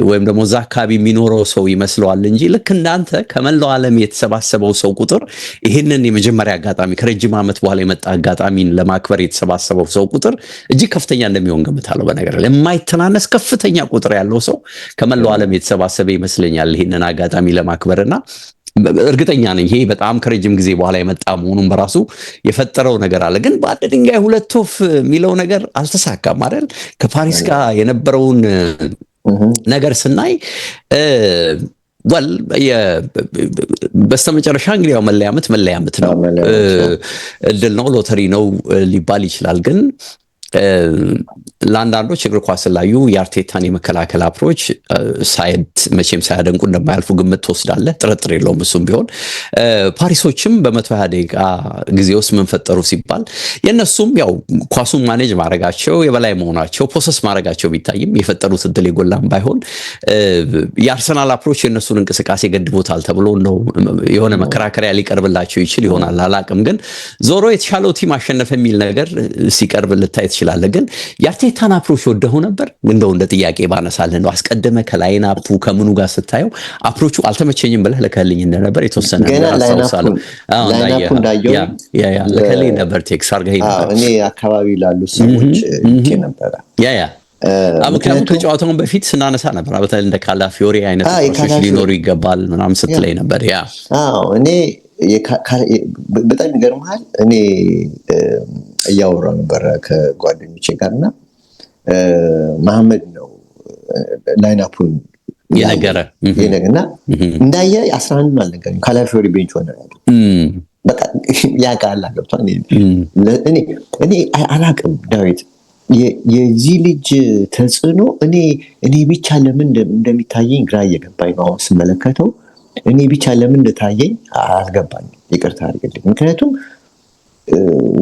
ወይም ደግሞ እዛ አካባቢ የሚኖረው ሰው ይመስለዋል እንጂ ልክ እንዳንተ ከመላው ዓለም የተሰባሰበው ሰው ቁጥር ይህንን የመጀመሪያ አጋጣሚ ከረጅም ዓመት በኋላ የመጣ አጋጣሚን ለማክበር የተሰባሰበው ሰው ቁጥር እጅግ ከፍተኛ እንደሚሆን ገምታለሁ። በነገር ላይ የማይተናነስ ከፍተኛ ቁጥር ያለው ሰው ከመላው ዓለም የተሰባሰበ ይመስለኛል ይሄንን አጋጣሚ ለማክበርና እርግጠኛ ነኝ ይሄ በጣም ከረጅም ጊዜ በኋላ የመጣ መሆኑን በራሱ የፈጠረው ነገር አለ። ግን በአንድ ድንጋይ ሁለት ወፍ የሚለው ነገር አልተሳካም አይደል? ከፓሪስ ጋር የነበረውን ነገር ስናይ በስተመጨረሻ እንግዲህ ያው መለያ ዓመት ነው፣ እድል ነው፣ ሎተሪ ነው ሊባል ይችላል። ግን ለአንዳንዶች እግር ኳስ ላዩ የአርቴታን የመከላከል አፕሮች መቼም ሳያደንቁ እንደማያልፉ ግምት ትወስዳለህ፣ ጥርጥር የለውም። እሱም ቢሆን ፓሪሶችም በ120 ደቂቃ ጊዜ ውስጥ ምን ፈጠሩ ሲባል የነሱም ያው ኳሱን ማኔጅ ማድረጋቸው የበላይ መሆናቸው ፖሰስ ማድረጋቸው ቢታይም የፈጠሩት እድል የጎላም ባይሆን የአርሰናል አፕሮች የነሱን እንቅስቃሴ ገድቦታል ተብሎ ነው የሆነ መከራከሪያ ሊቀርብላቸው ይችል ይሆናል፣ አላቅም። ግን ዞሮ የተሻለው ቲም አሸነፈ የሚል ነገር ሲቀርብ ልታይ ትችላለህ። ግን የአርቴታን አፕሮች ወደው ነበር እንደው እንደ ጥያቄ ባነሳልህ ነው አስቀድመ ከላይን አፑ ከምኑ ጋር ስታየው አፕሮቹ አልተመቸኝም ብለህ ለከልኝ እንደነበር የተወሰነ አስተውሳለሁ። ለከልኝ ነበር ቴክስ አድርገኸኝ ነበር። እኔ አካባቢ ላሉ ሰዎች ነበር ምክንያቱም ከጨዋታውን በፊት ስናነሳ ነበር በተለይ እንደ ካላፊዮሪ አይነት ፕሮሰስ ሊኖሩ ይገባል ምናምን ስትለኝ ነበር። እኔ በጣም ይገርምሃል፣ እኔ እያወራሁ ነበር ከጓደኞቼ ጋርና መሐመድ ነው ላይናፑን የነገረና እንዳየ 11 አልነገረኝም። ካላፊዮሪ ቤንች ሆነ በቃ ያቃላ ገብቷል። እኔ አላቅም ዳዊት የዚህ ልጅ ተጽዕኖ እኔ ብቻ ለምን እንደሚታየኝ ግራ እየገባኝ ነው አሁን ስመለከተው። እኔ ብቻ ለምን እንደታየኝ አልገባኝም፣ ይቅርታ አድርግልኝ። ምክንያቱም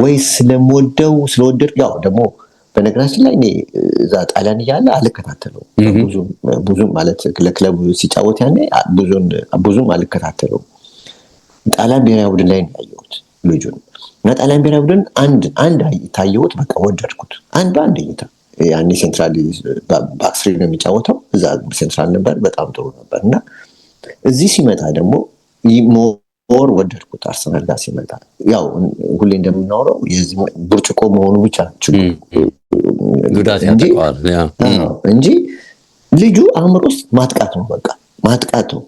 ወይ ስለወደድ ያው ደግሞ በነገራችን ላይ እኔ እዛ ጣሊያን እያለ አልከታተለው ብዙም ማለት ለክለቡ ሲጫወት ያኔ ብዙም አልከታተለው። ጣሊያን ብሔራዊ ቡድን ላይ ነው ያየሁት ልጁን እና ጣሊያን ብሔራዊ ቡድን አንድ ታየሁት፣ በቃ ወደድኩት። አንድ እይታ ያኔ ሴንትራል ባክስሪ ነው የሚጫወተው፣ እዛ ሴንትራል ነበር፣ በጣም ጥሩ ነበር። እና እዚህ ሲመጣ ደግሞ ሞር ወደድኩት። አርሰናል ጋር ሲመጣ ያው ሁሌ እንደምናወራው የዚህ ብርጭቆ መሆኑ ብቻ እንጂ ልጁ አእምሮ ውስጥ ማጥቃት ነው፣ በቃ ማጥቃት ነው።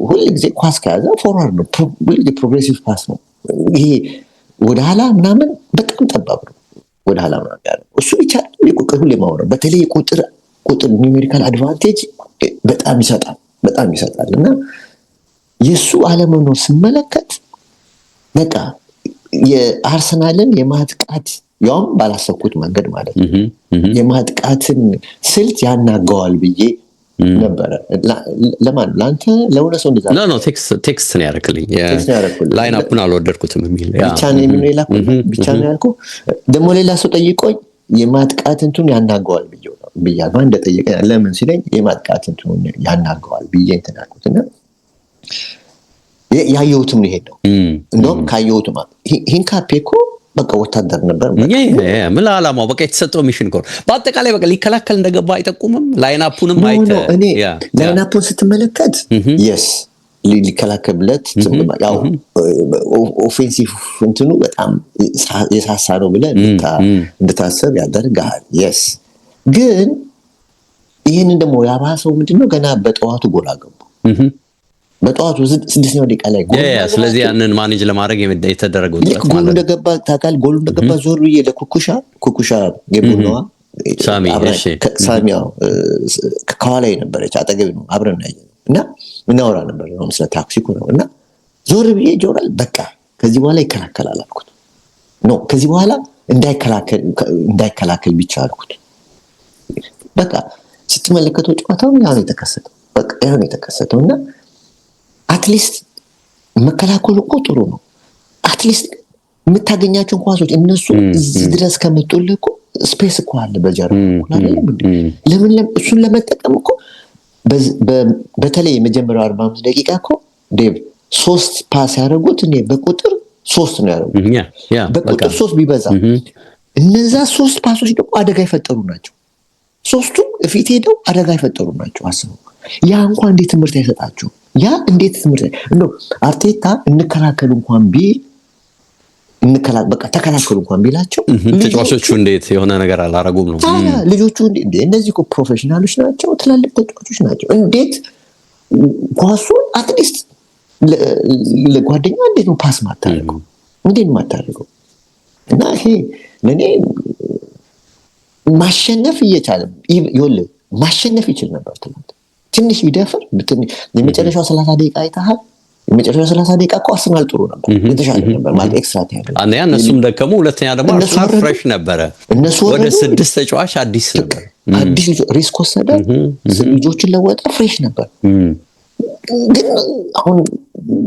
ሁል ጊዜ ኳስ ከያዘ ፎርዋርድ ነው፣ ሁል ጊዜ ፕሮግሬሲቭ ፓስ ነው። ይሄ ወደ ኋላ ምናምን በጣም ጠባብ ነው፣ ወደ ኋላ ምናምን ያለው እሱ ብቻ ሁሌ ማወራው። በተለይ ቁጥር ኒውሜሪካል አድቫንቴጅ በጣም ይሰጣል እና የሱ አለመኖር ስመለከት በቃ የአርሰናልን የማጥቃት ያውም ባላሰብኩት መንገድ ማለት ነው የማጥቃትን ስልት ያናገዋል ብዬ ነበረ። ለማን ለአንተ ለሆነ ሰው እንደዛ ነው ቴክስት ነው ያደረክልኝ። ላይን አፑን አልወደድኩትም የሚል ብቻ ነው ያልኩህ። ደግሞ ሌላ ሰው ጠይቆኝ የማጥቃት እንትኑን ያናገዋል ብያለሁ። እንደጠየቀኝ ለምን ሲለኝ የማጥቃት እንትኑን ያናገዋል ብዬ እንትን አልኩት እና ያየሁትም ይሄድ ነው። እንደውም ካየሁትም ሂንካፔ እኮ በቃ ወታደር ነበር። ምን ዓላማው በቃ የተሰጠው ሚሽን እኮ በአጠቃላይ በቃ ሊከላከል እንደገባ አይጠቁምም። ላይናፑንም እኔ ላይናፑን ስትመለከት የስ ሊከላከልለት ያው ኦፌንሲቭ እንትኑ በጣም የሳሳ ነው ብለህ እንድታሰብ ያደርግሃል። የስ ግን ይህንን ደግሞ ያባሰው ምንድነው ገና በጠዋቱ ጎል አገቡ። በጠዋቱ 6ኛው ደቂቃ ላይ ጎል ስለዚህ ያንን ማኔጅ ለማድረግ የተደረገው ጥረት ማለት ነው። እንደገባ ታውቃለህ፣ ጎሉ እንደገባ ዞር ብዬ ለኩኩሻ የቡናዋ ሳሚያው ከኋላ ነበረች፣ አጠገብ ነው፣ አብረን ያየነው እና እናወራ ነበር ነው ስለ ታክሲኩ ነው። እና ዞር ብዬ ጆራል በቃ ከዚህ በኋላ ይከላከላል አልኩት። ኖ ከዚህ በኋላ እንዳይከላከል ብቻ አልኩት። በቃ ስትመለከተው ጨዋታው ያን የተከሰተው በቃ ያን የተከሰተው እና አትሊስት መከላከሉ እኮ ጥሩ ነው። አትሊስት የምታገኛቸው ኳሶች እነሱ እዚህ ድረስ ከመጡልህ እኮ ስፔስ እኮ አለ በጀርባ አይደለም እንዴ? ለምን እሱን ለመጠቀም እኮ በተለይ የመጀመሪያው 45 ደቂቃ እኮ ዴቭ 3 ፓስ ያደረጉት እኔ በቁጥር 3 ነው ያደረጉት። በቁጥር 3 ቢበዛ እነዛ 3 ፓሶች ደግሞ አደጋ የፈጠሩ ናቸው። 3ቱ እፊት ሄደው አደጋ የፈጠሩ ናቸው። አስበው። ያ እንኳን እንዴት ትምህርት አይሰጣቸው? ያ እንዴት ትምህርት እንደው አርቴታ እንከላከሉ እንኳን ቢል በቃ ተከላከሉ እንኳን ቢላቸው ተጫዋቾቹ እንዴት የሆነ ነገር አላረጉም ነው። ልጆቹ እነዚህ እኮ ፕሮፌሽናሎች ናቸው፣ ትላልቅ ተጫዋቾች ናቸው። እንዴት ኳሱን አትሊስት ለጓደኛ እንዴት ነው ፓስ ማታደርገው? እንዴት ማታደርገው? እና ይሄ ለኔ ማሸነፍ እየቻለ ይኸውልህ ማሸነፍ ይችል ነበር ትናንት። ትንሽ ቢደፍር የመጨረሻው 30 ደቂቃ አይተሃል። የመጨረሻው 30 ደቂቃ እኮ አርሰናል ጥሩ ነበር፣ የተሻለ ነበር ማለት ኤክስትራ ታይም። አንደኛ እነሱም ደከሙ፣ ሁለተኛ ደግሞ አርሰናል ፍሬሽ ነበረ። ወደ 6 ተጫዋች አዲስ ነበር፣ አዲስ ሪስክ ወሰደ፣ ልጆችን ለወጠ፣ ፍሬሽ ነበር። ግን አሁን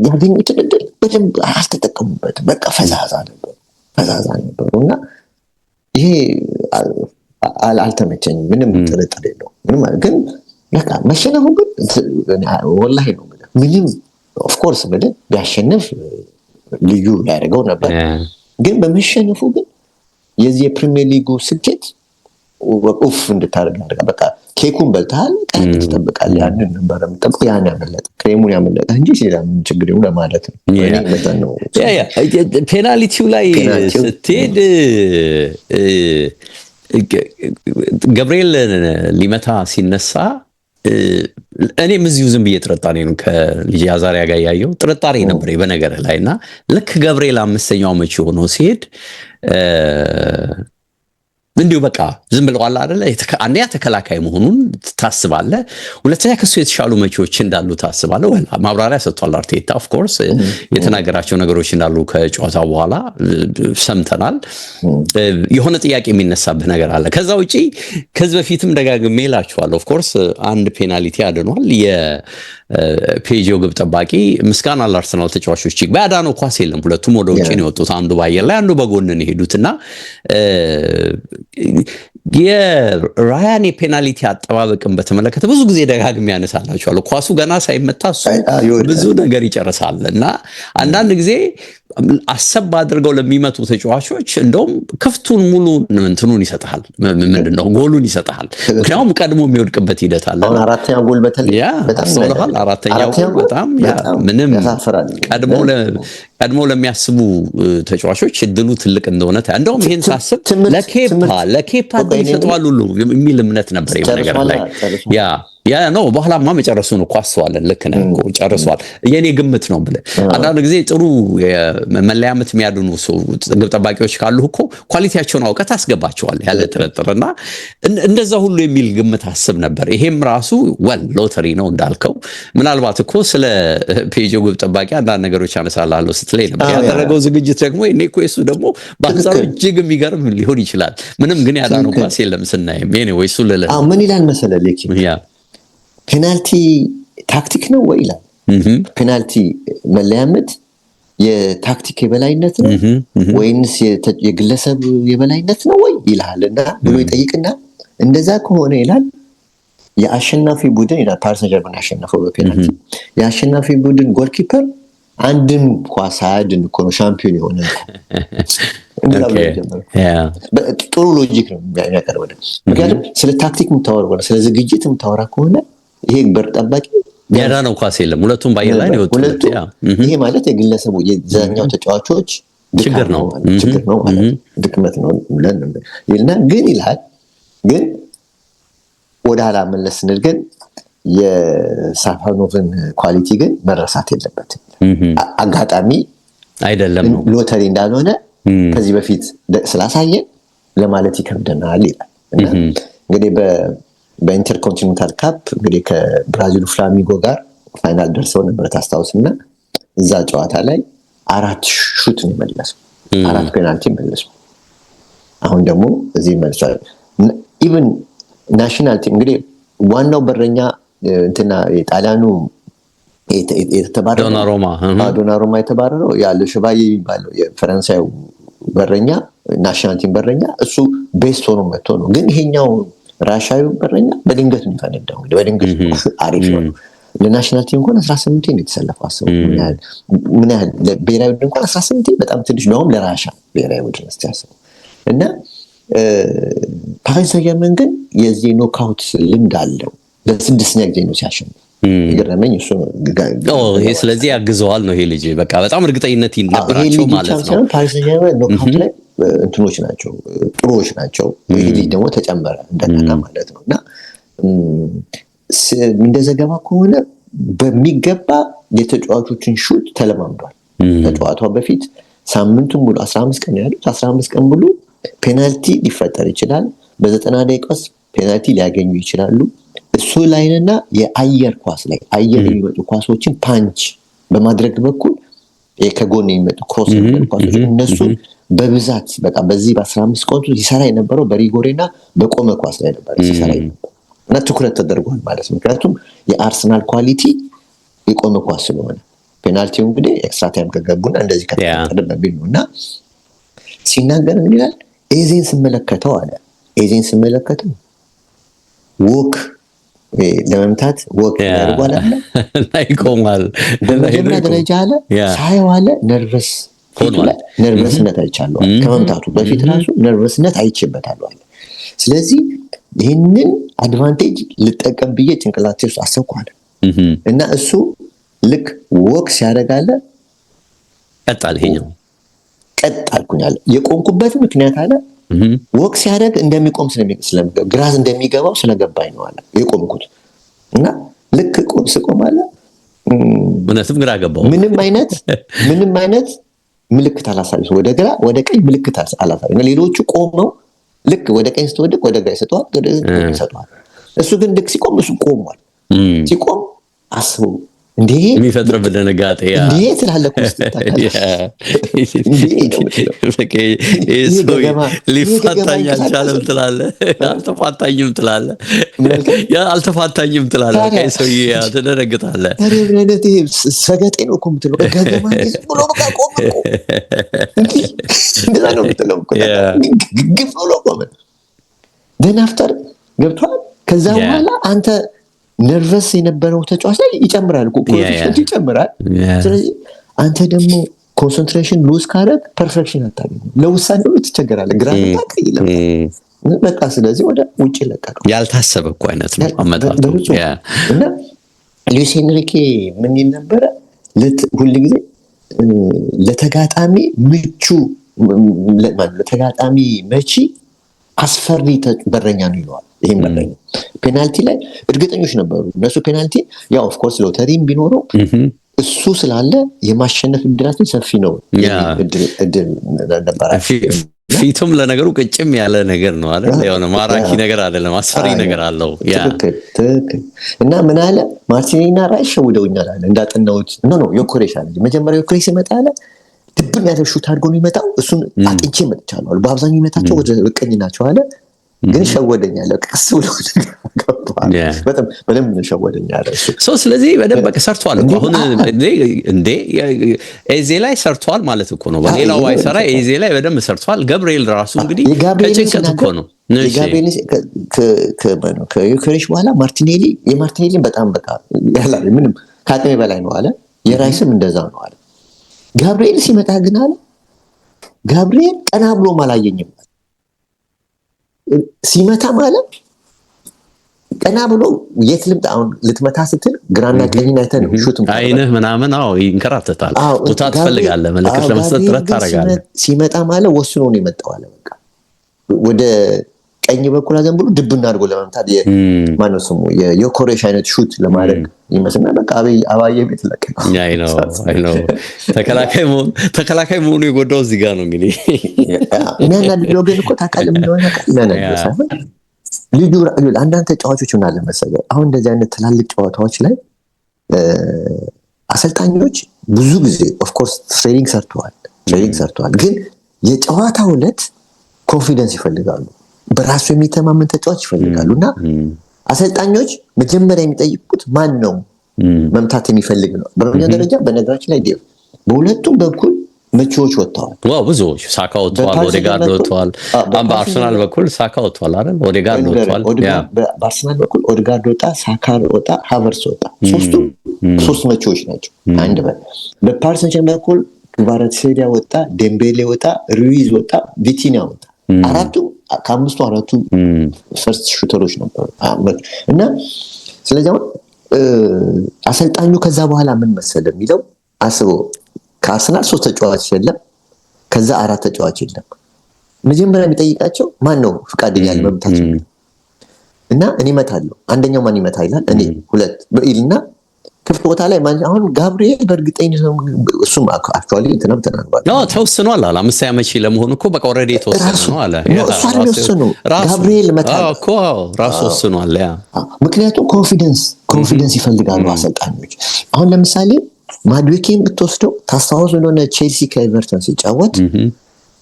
ያገኙትን እድል በደንብ አልተጠቀሙበትም። በቃ ፈዛዛ ነበሩ እና ይሄ አልተመቸኝም። ምንም ጥርጥር የለውም። ምንም ማለት ግን በቃ መሸነፉ ግን ወላሂ ነው ምንም ኦፍ ኮርስ ምንም ቢያሸንፍ ልዩ ያደርገው ነበር። ግን በመሸነፉ ግን የዚህ የፕሪሚየር ሊጉ ስኬት ኡፍ እንድታደርግ ያደርጋል። በቃ ኬኩን በልተሃል፣ ቀን ትጠብቃለህ። ያንን ነበር የምጠብቅ፣ ያን ያመለጠ ክሬሙን ያመለጠ እንጂ ሌላ ምን ችግር ይሁን ለማለት ነው። ፔናልቲው ላይ ስትሄድ ገብርኤል ሊመታ ሲነሳ እኔም እዚሁ ዝም ብዬ ጥርጣሬ ነው ከልጅ አዛሪያ ጋር ያየው ጥርጣሬ ነበር በነገር ላይ እና ልክ ገብርኤል 5ኛው መቼ ሆኖ ሲሄድ እንዲሁ በቃ ዝም ብለዋል አይደለ? አንደኛ ተከላካይ መሆኑን ታስባለህ፣ ሁለተኛ ከሱ የተሻሉ መቼዎች እንዳሉ ታስባለህ። ማብራሪያ ሰጥቷል አርቴታ። ኦፍ ኮርስ የተናገራቸው ነገሮች እንዳሉ ከጨዋታው በኋላ ሰምተናል። የሆነ ጥያቄ የሚነሳብህ ነገር አለ። ከዛ ውጪ ከዚህ በፊትም ደጋግሜ እላችኋለሁ፣ ኦፍ ኮርስ አንድ ፔናልቲ አድኗል የፔጆ ግብ ጠባቂ። ምስጋና ለአርሰናል ተጫዋቾች ባያዳነው ኳስ የለም፣ ሁለቱም ወደ ውጪ ነው የወጡት። አንዱ በአየር ላይ አንዱ በጎን ነው የሄዱትና የራያን የፔናልቲ አጠባበቅን በተመለከተ ብዙ ጊዜ ደጋግሜ ያነሳላችኋለሁ። ኳሱ ገና ሳይመታ እሱ ብዙ ነገር ይጨርሳል እና አንዳንድ ጊዜ አሰብ አድርገው ለሚመቱ ተጫዋቾች እንደውም ክፍቱን ሙሉ እንትኑን ይሰጣል፣ ምንድነው ጎሉን ይሰጣል። ምክንያቱም ቀድሞ የሚወድቅበት ሂደት አለ። አሁን አራተኛው ጎል በተለይ በጣም ሰውለሃል። አራተኛው ጎል በጣም ምንም ቀድሞ ለሚያስቡ ተጫዋቾች እድሉ ትልቅ እንደሆነ እንደውም ይሄን ሳስብ ለኬፓ ይሰጠዋል ሁሉ የሚል እምነት ነበር ነገር ላይ ያ ነው። በኋላማ መጨረሱን እኮ አስዋለን። ልክ ነህ እኮ ጨርሷል። የኔ ግምት ነው ብለህ አንዳንድ ጊዜ ጥሩ መለያ ምት የሚያድኑ ግብ ጠባቂዎች ካሉ እኮ ኳሊቲያቸውን አውቀህ ታስገባቸዋለህ ያለ ጥርጥርና እንደዛ ሁሉ የሚል ግምት አስብ ነበር። ይሄም ራሱ ሎተሪ ነው እንዳልከው። ምናልባት እኮ ስለ ፔጆ ግብ ጠባቂ አንዳንድ ነገሮች አነሳላለሁ ስትለኝ ነበር። ያደረገው ዝግጅት ደግሞ እኔ እኮ እሱ ደግሞ በአንጻሩ እጅግ የሚገርም ሊሆን ይችላል። ምንም ግን ያዳነው ኳስ የለም ስናይም ኤኒዌይ እሱ ልልህ ምን ይላል መሰለህ ሌኪ ፔናልቲ ታክቲክ ነው ወይ ይላል። ፔናልቲ መለያ ምት የታክቲክ የበላይነት ነው ወይንስ የግለሰብ የበላይነት ነው ወይ ይላልና ብሎ ይጠይቅና እንደዛ ከሆነ ይላል የአሸናፊ ቡድን ይላል ፓሪስ ሰን ዠርመን ያሸነፈው በፔናልቲ የአሸናፊ ቡድን ጎልኪፐር አንድም ኳስ አያድን እኮ ነው ሻምፒዮን የሆነ ጥሩ ሎጂክ ነው የሚያቀርበው። ምክንያቱም ስለ ታክቲክ የምታወራ ከሆነ ስለ ዝግጅት የምታወራ ከሆነ ይሄ በር ጠባቂ ያዳነው ኳስ የለም፣ ሁለቱም በአየር ላይ ነው የወጡት። ይሄ ማለት የግለሰቡ የዛኛው ተጫዋቾች ችግር ነው ማለት ድክመት ነው ይልና ግን ይላል ግን ወደ ኋላ መለስ ስንል ግን የሳፋኖቭን ኳሊቲ ግን መረሳት የለበትም። አጋጣሚ አይደለም ነው ሎተሪ እንዳልሆነ ከዚህ በፊት ስላሳየን ለማለት ይከብደናል ይላል። እና እንግዲህ በኢንተርኮንቲኔንታል ካፕ እንግዲህ ከብራዚሉ ፍላሚንጎ ጋር ፋይናል ደርሰው ነበር ታስታውስና እዛ ጨዋታ ላይ 4 ሹት ነው የመለሰው፣ 4 ፔናልቲ መለሱ። አሁን ደግሞ እዚህ መልሷል። ኢቭን ናሽናል ቲም እንግዲህ ዋናው በረኛ እንትና የጣሊያኑ የተባረረው ዶናሩማ የተባረረው ያለ ሸባዬ የሚባለው የፈረንሳዩ በረኛ ናሽናል ቲም በረኛ እሱ ቤስት ሆኖ መጥቶ ነው። ግን ይሄኛው ራሻዩ በረኛ በድንገት ነው የፈነዳው። በድንገት አሪፍ ነው። ለናሽናል ቲም እንኳን 18 ነው የተሰለፈው። አስቡ ምን ያህል ለብሔራዊ ቡድን እንኳን 18 በጣም ትንሽ ነው ለራሻ ብሔራዊ ቡድን ሲያስቡ። እና ፓሪስ ሰን-ዠርመን ግን የዚህ ኖክአውት ልምድ አለው። ለስድስተኛ ጊዜ ነው ሲያሸንፍ። ይገርመኝ እሱ ነው። ይሄ ስለዚህ ያግዘዋል ነው ይሄ ልጅ በቃ በጣም እርግጠኝነት ይነበራቸው ማለት ነው። ፓሪስ ሰን-ዠርመን ኖክአውት ላይ እንትኖች ናቸው፣ ጥሩዎች ናቸው። ይሄ ልጅ ደግሞ ተጨመረ እንደገና ማለት ነው። እና እንደ ዘገባ ከሆነ በሚገባ የተጫዋቾችን ሹት ተለማምዷል። ከጨዋታው በፊት ሳምንቱን ሙሉ 15 ቀን ያሉት 15 ቀን ሙሉ ፔናልቲ ሊፈጠር ይችላል። በ90 ደቂቃ ውስጥ ፔናልቲ ሊያገኙ ይችላሉ። እሱ ላይና የአየር ኳስ ላይ አየር የሚመጡ ኳሶችን ፓንች በማድረግ በኩል ከጎን የሚመጡ ክሮስ ኳሶች እነሱ በብዛት በቃ በዚህ በ15 ቀን ሲሰራ የነበረው በሪጎሬና በቆመ ኳስ ላይ ነበር ሲሰራ የነበረው እና ትኩረት ተደርጓል ማለት ነው። ምክንያቱም የአርሰናል ኳሊቲ የቆመ ኳስ ስለሆነ ፔናልቲው እንግዲህ ኤክስትራ ታይም ከገቡና እንደዚህ ከተፈጠረ በሚል ነው። እና ሲናገር ምን ይላል? ኤዜን ስመለከተው አለ ስመለከተው ወክ ለመምታት ወክ ያርጓል አለ ላይቆማል። በመጀመሪያ ደረጃ አለ ሳይው አለ ነርቨስነት አይቻለሁ ከመምታቱ በፊት ራሱ ነርቨስነት አይቼበታለሁ አለ። ስለዚህ ይህንን አድቫንቴጅ ልጠቀም ብዬ ጭንቅላቴ ውስጥ አሰብኳል። እና እሱ ልክ ወክ ሲያደርጋለ ቀጣልኩኝ አለ። የቆምኩበት ምክንያት አለ ወክ ሲያደርግ እንደሚቆም ስለሚገባ ግራዝ እንደሚገባው ስለገባኝ ነው አለ የቆምኩት። እና ልክ ስቆም አለ ምንም ግራ ገባው። ምንም አይነት ምልክት አላሳየም። ወደ ግራ ወደ ቀኝ ምልክት አላሳየም። ሌሎቹ ቆመው ልክ ወደ ቀኝ ስትወድቅ ወደ ግራ ይሰጠዋል። እሱ ግን ልክ ሲቆም እሱ ቆሟል። ሲቆም አስቡ እንዴ የሚፈጥርብህ ድንጋጤ እንዴ ትላለህ ሊፋታኝ አልቻለም ትላለህ፣ አልተፋታኝም ትላለህ። ሰውዬ ትደነግጣለህ። ምን አይነት ይሄ ሰገጤ ነው እኮ የምትለው ገገማ ብሎ በቃ ቆመ እኮ እንደዛ ነው የምትለው እኮ ግፍ ብሎ ቆመ። ደን አፍተር ገብቷል። ከዛ በኋላ አንተ ነርቨስ የነበረው ተጫዋች ላይ ይጨምራል እኮ ኮንሰንትሬሽን ይጨምራል። ስለዚህ አንተ ደግሞ ኮንሰንትሬሽን ሉዝ ካረግ ፐርፌክሽን አታገኝም። ለውሳኔ ሁሉ ትቸገራለህ። ግራ ታቀይለም በቃ ስለዚህ ወደ ውጪ ለቀቀው። ያልታሰበ እኮ አይነት ነው አመጣጡ። እና ሉዊስ ኤንሪኬ ምን ይል ነበረ? ሁልጊዜ ለተጋጣሚ ለተጋጣሚ መቺ አስፈሪ በረኛ ነው ይለዋል። ይሄን በረኛ ፔናልቲ ላይ እርግጠኞች ነበሩ እነሱ። ፔናልቲ ያው ኦፍ ኮርስ ሎተሪም ቢኖረው እሱ ስላለ የማሸነፍ እድላችን ሰፊ ነው። እድል ነበራቸው። ፊቱም ለነገሩ ቅጭም ያለ ነገር ነው አይደል? የሆነ ማራኪ ነገር አይደለም፣ አስፈሪ ነገር አለው። ትክክል። እና ምን አለ ማርቲኔሊና ራይስ ሸውደውኛል አለ። እንዳጠናሁት ነው ዮኬሬሽ አለ። መጀመሪያ ዮኬሬሽ ይመጣ አለ ድብን ያለ ሹት አድርጎ ነው የሚመጣው። እሱን አጥንቼ መጥቻለሁ አለ። በአብዛኛው ይመታቸው ወደ ቀኝ ናቸው አለ። ግን ሸወደኛል ቀስ ብሎ በደንብ ሸወደኛል እሱ። ስለዚህ በደንብ ሰርቷል እኮ አሁን እንዴ ኤዜ ላይ ሰርቷል ማለት እኮ ነው። በሌላው ባይሰራ ኤዜ ላይ በደንብ ሰርቷል። ገብርኤል ራሱ እንግዲህ ከጭንቀት እኮ ነው ከዩክሬሽ በኋላ ማርቲኔሊ በጣም በቃ ያላለ ምንም ከአቅሜ በላይ ነው አለ። የራይስም እንደዛ ነው አለ። ጋብርኤል ሲመጣ ግን አለ ጋብርኤል ቀና ብሎ አላየኝም። ሲመታ ማለት ቀና ብሎ የት ልምጣ አሁን ልትመታ ስትል ግራና ቀኝና አይተህ ነው ሹት አይነህ ምናምን ይንከራተታል። ቦታ ትፈልጋለህ፣ ምልክት ለመስጠት ጥረት ታደርጋለህ። ሲመጣ ማለት ወስኖ ነው የመጣው አለ። በቃ ወደ ቀኝ በኩል አዘንብሎ ድብና አድርጎ ለመምታት ማነው ስሙ የኮሬሽ አይነት ሹት ለማድረግ ይመስልና በቃ አባዬ ቤት ለቀቀ። አይ ነው ተከላካይ መሆኑ የጎዳው እዚህ ጋር ነው እንግዲህ የሚያናድደው ግን እኮ ታውቃለህ ምን እንደሆነ የሚያናድደው ሳይሆን ልጁ አንዳንድ ተጫዋቾች ምን አለ መሰለህ አሁን እንደዚህ አይነት ትላልቅ ጨዋታዎች ላይ አሰልጣኞች ብዙ ጊዜ ኦፍኮርስ ትሬኒንግ ሰርተዋል ግን የጨዋታው ዕለት ኮንፊደንስ ይፈልጋሉ፣ በራሱ የሚተማመን ተጫዋች ይፈልጋሉ እና አሰልጣኞች መጀመሪያ የሚጠይቁት ማን ነው መምታት የሚፈልግ ነው። በመጀመሪያ ደረጃ በነገራችን ላይ በሁለቱም በኩል መቼዎች ወጥተዋል። ብዙዎች ሳካ ወጥተዋል፣ ኦዴጋርድ ወጥተዋል። በአርሰናል በኩል ሳካ ወጥተዋል አይደል? ኦዴጋርድ ወጥተዋል። በአርሰናል በኩል ኦዴጋርድ ወጣ፣ ሳካ ወጣ፣ ሃቨርስ ወጣ። ሶስት መቼዎች ናቸው። አንድ በፓሪስ ሰን-ዠርመን በኩል ክቫራትስኬሊያ ወጣ፣ ዴምቤሌ ወጣ፣ ሩይዝ ወጣ፣ ቪቲኒያ ወጣ። ከአምስቱ አራቱ ፈርስት ሹተሮች ነበሩ እና ስለዚህ አሁን አሰልጣኙ ከዛ በኋላ ምን መሰለ የሚለው አስበው ከአርሰናል 3 ተጫዋች የለም፣ ከዛ 4 ተጫዋች የለም። መጀመሪያ የሚጠይቃቸው ማን ነው ፍቃደኛ ለመምታት እና እኔ እመታለሁ። አንደኛው ማን ይመታ ይላል። እኔ 2 በኢልና ክፍት ቦታ ላይ አሁን ጋብሪኤል በእርግጠኝነት እሱም አክቹአሊ እንትናም ተናግሯል። ተወስኗል አለ 5 ዓመት ለመሆኑ እኮ በቃ ኦልሬዲ ተወስኗል አለ። ጋብሪኤል መታል እኮ ራሱ ወስኗል። ምክንያቱም ኮንፊደንስ ይፈልጋሉ አሰልጣኞች። አሁን ለምሳሌ ማድዌኬን ብትወስደው ታስታውስ እንደሆነ ቼልሲ ከኤቨርተን ሲጫወት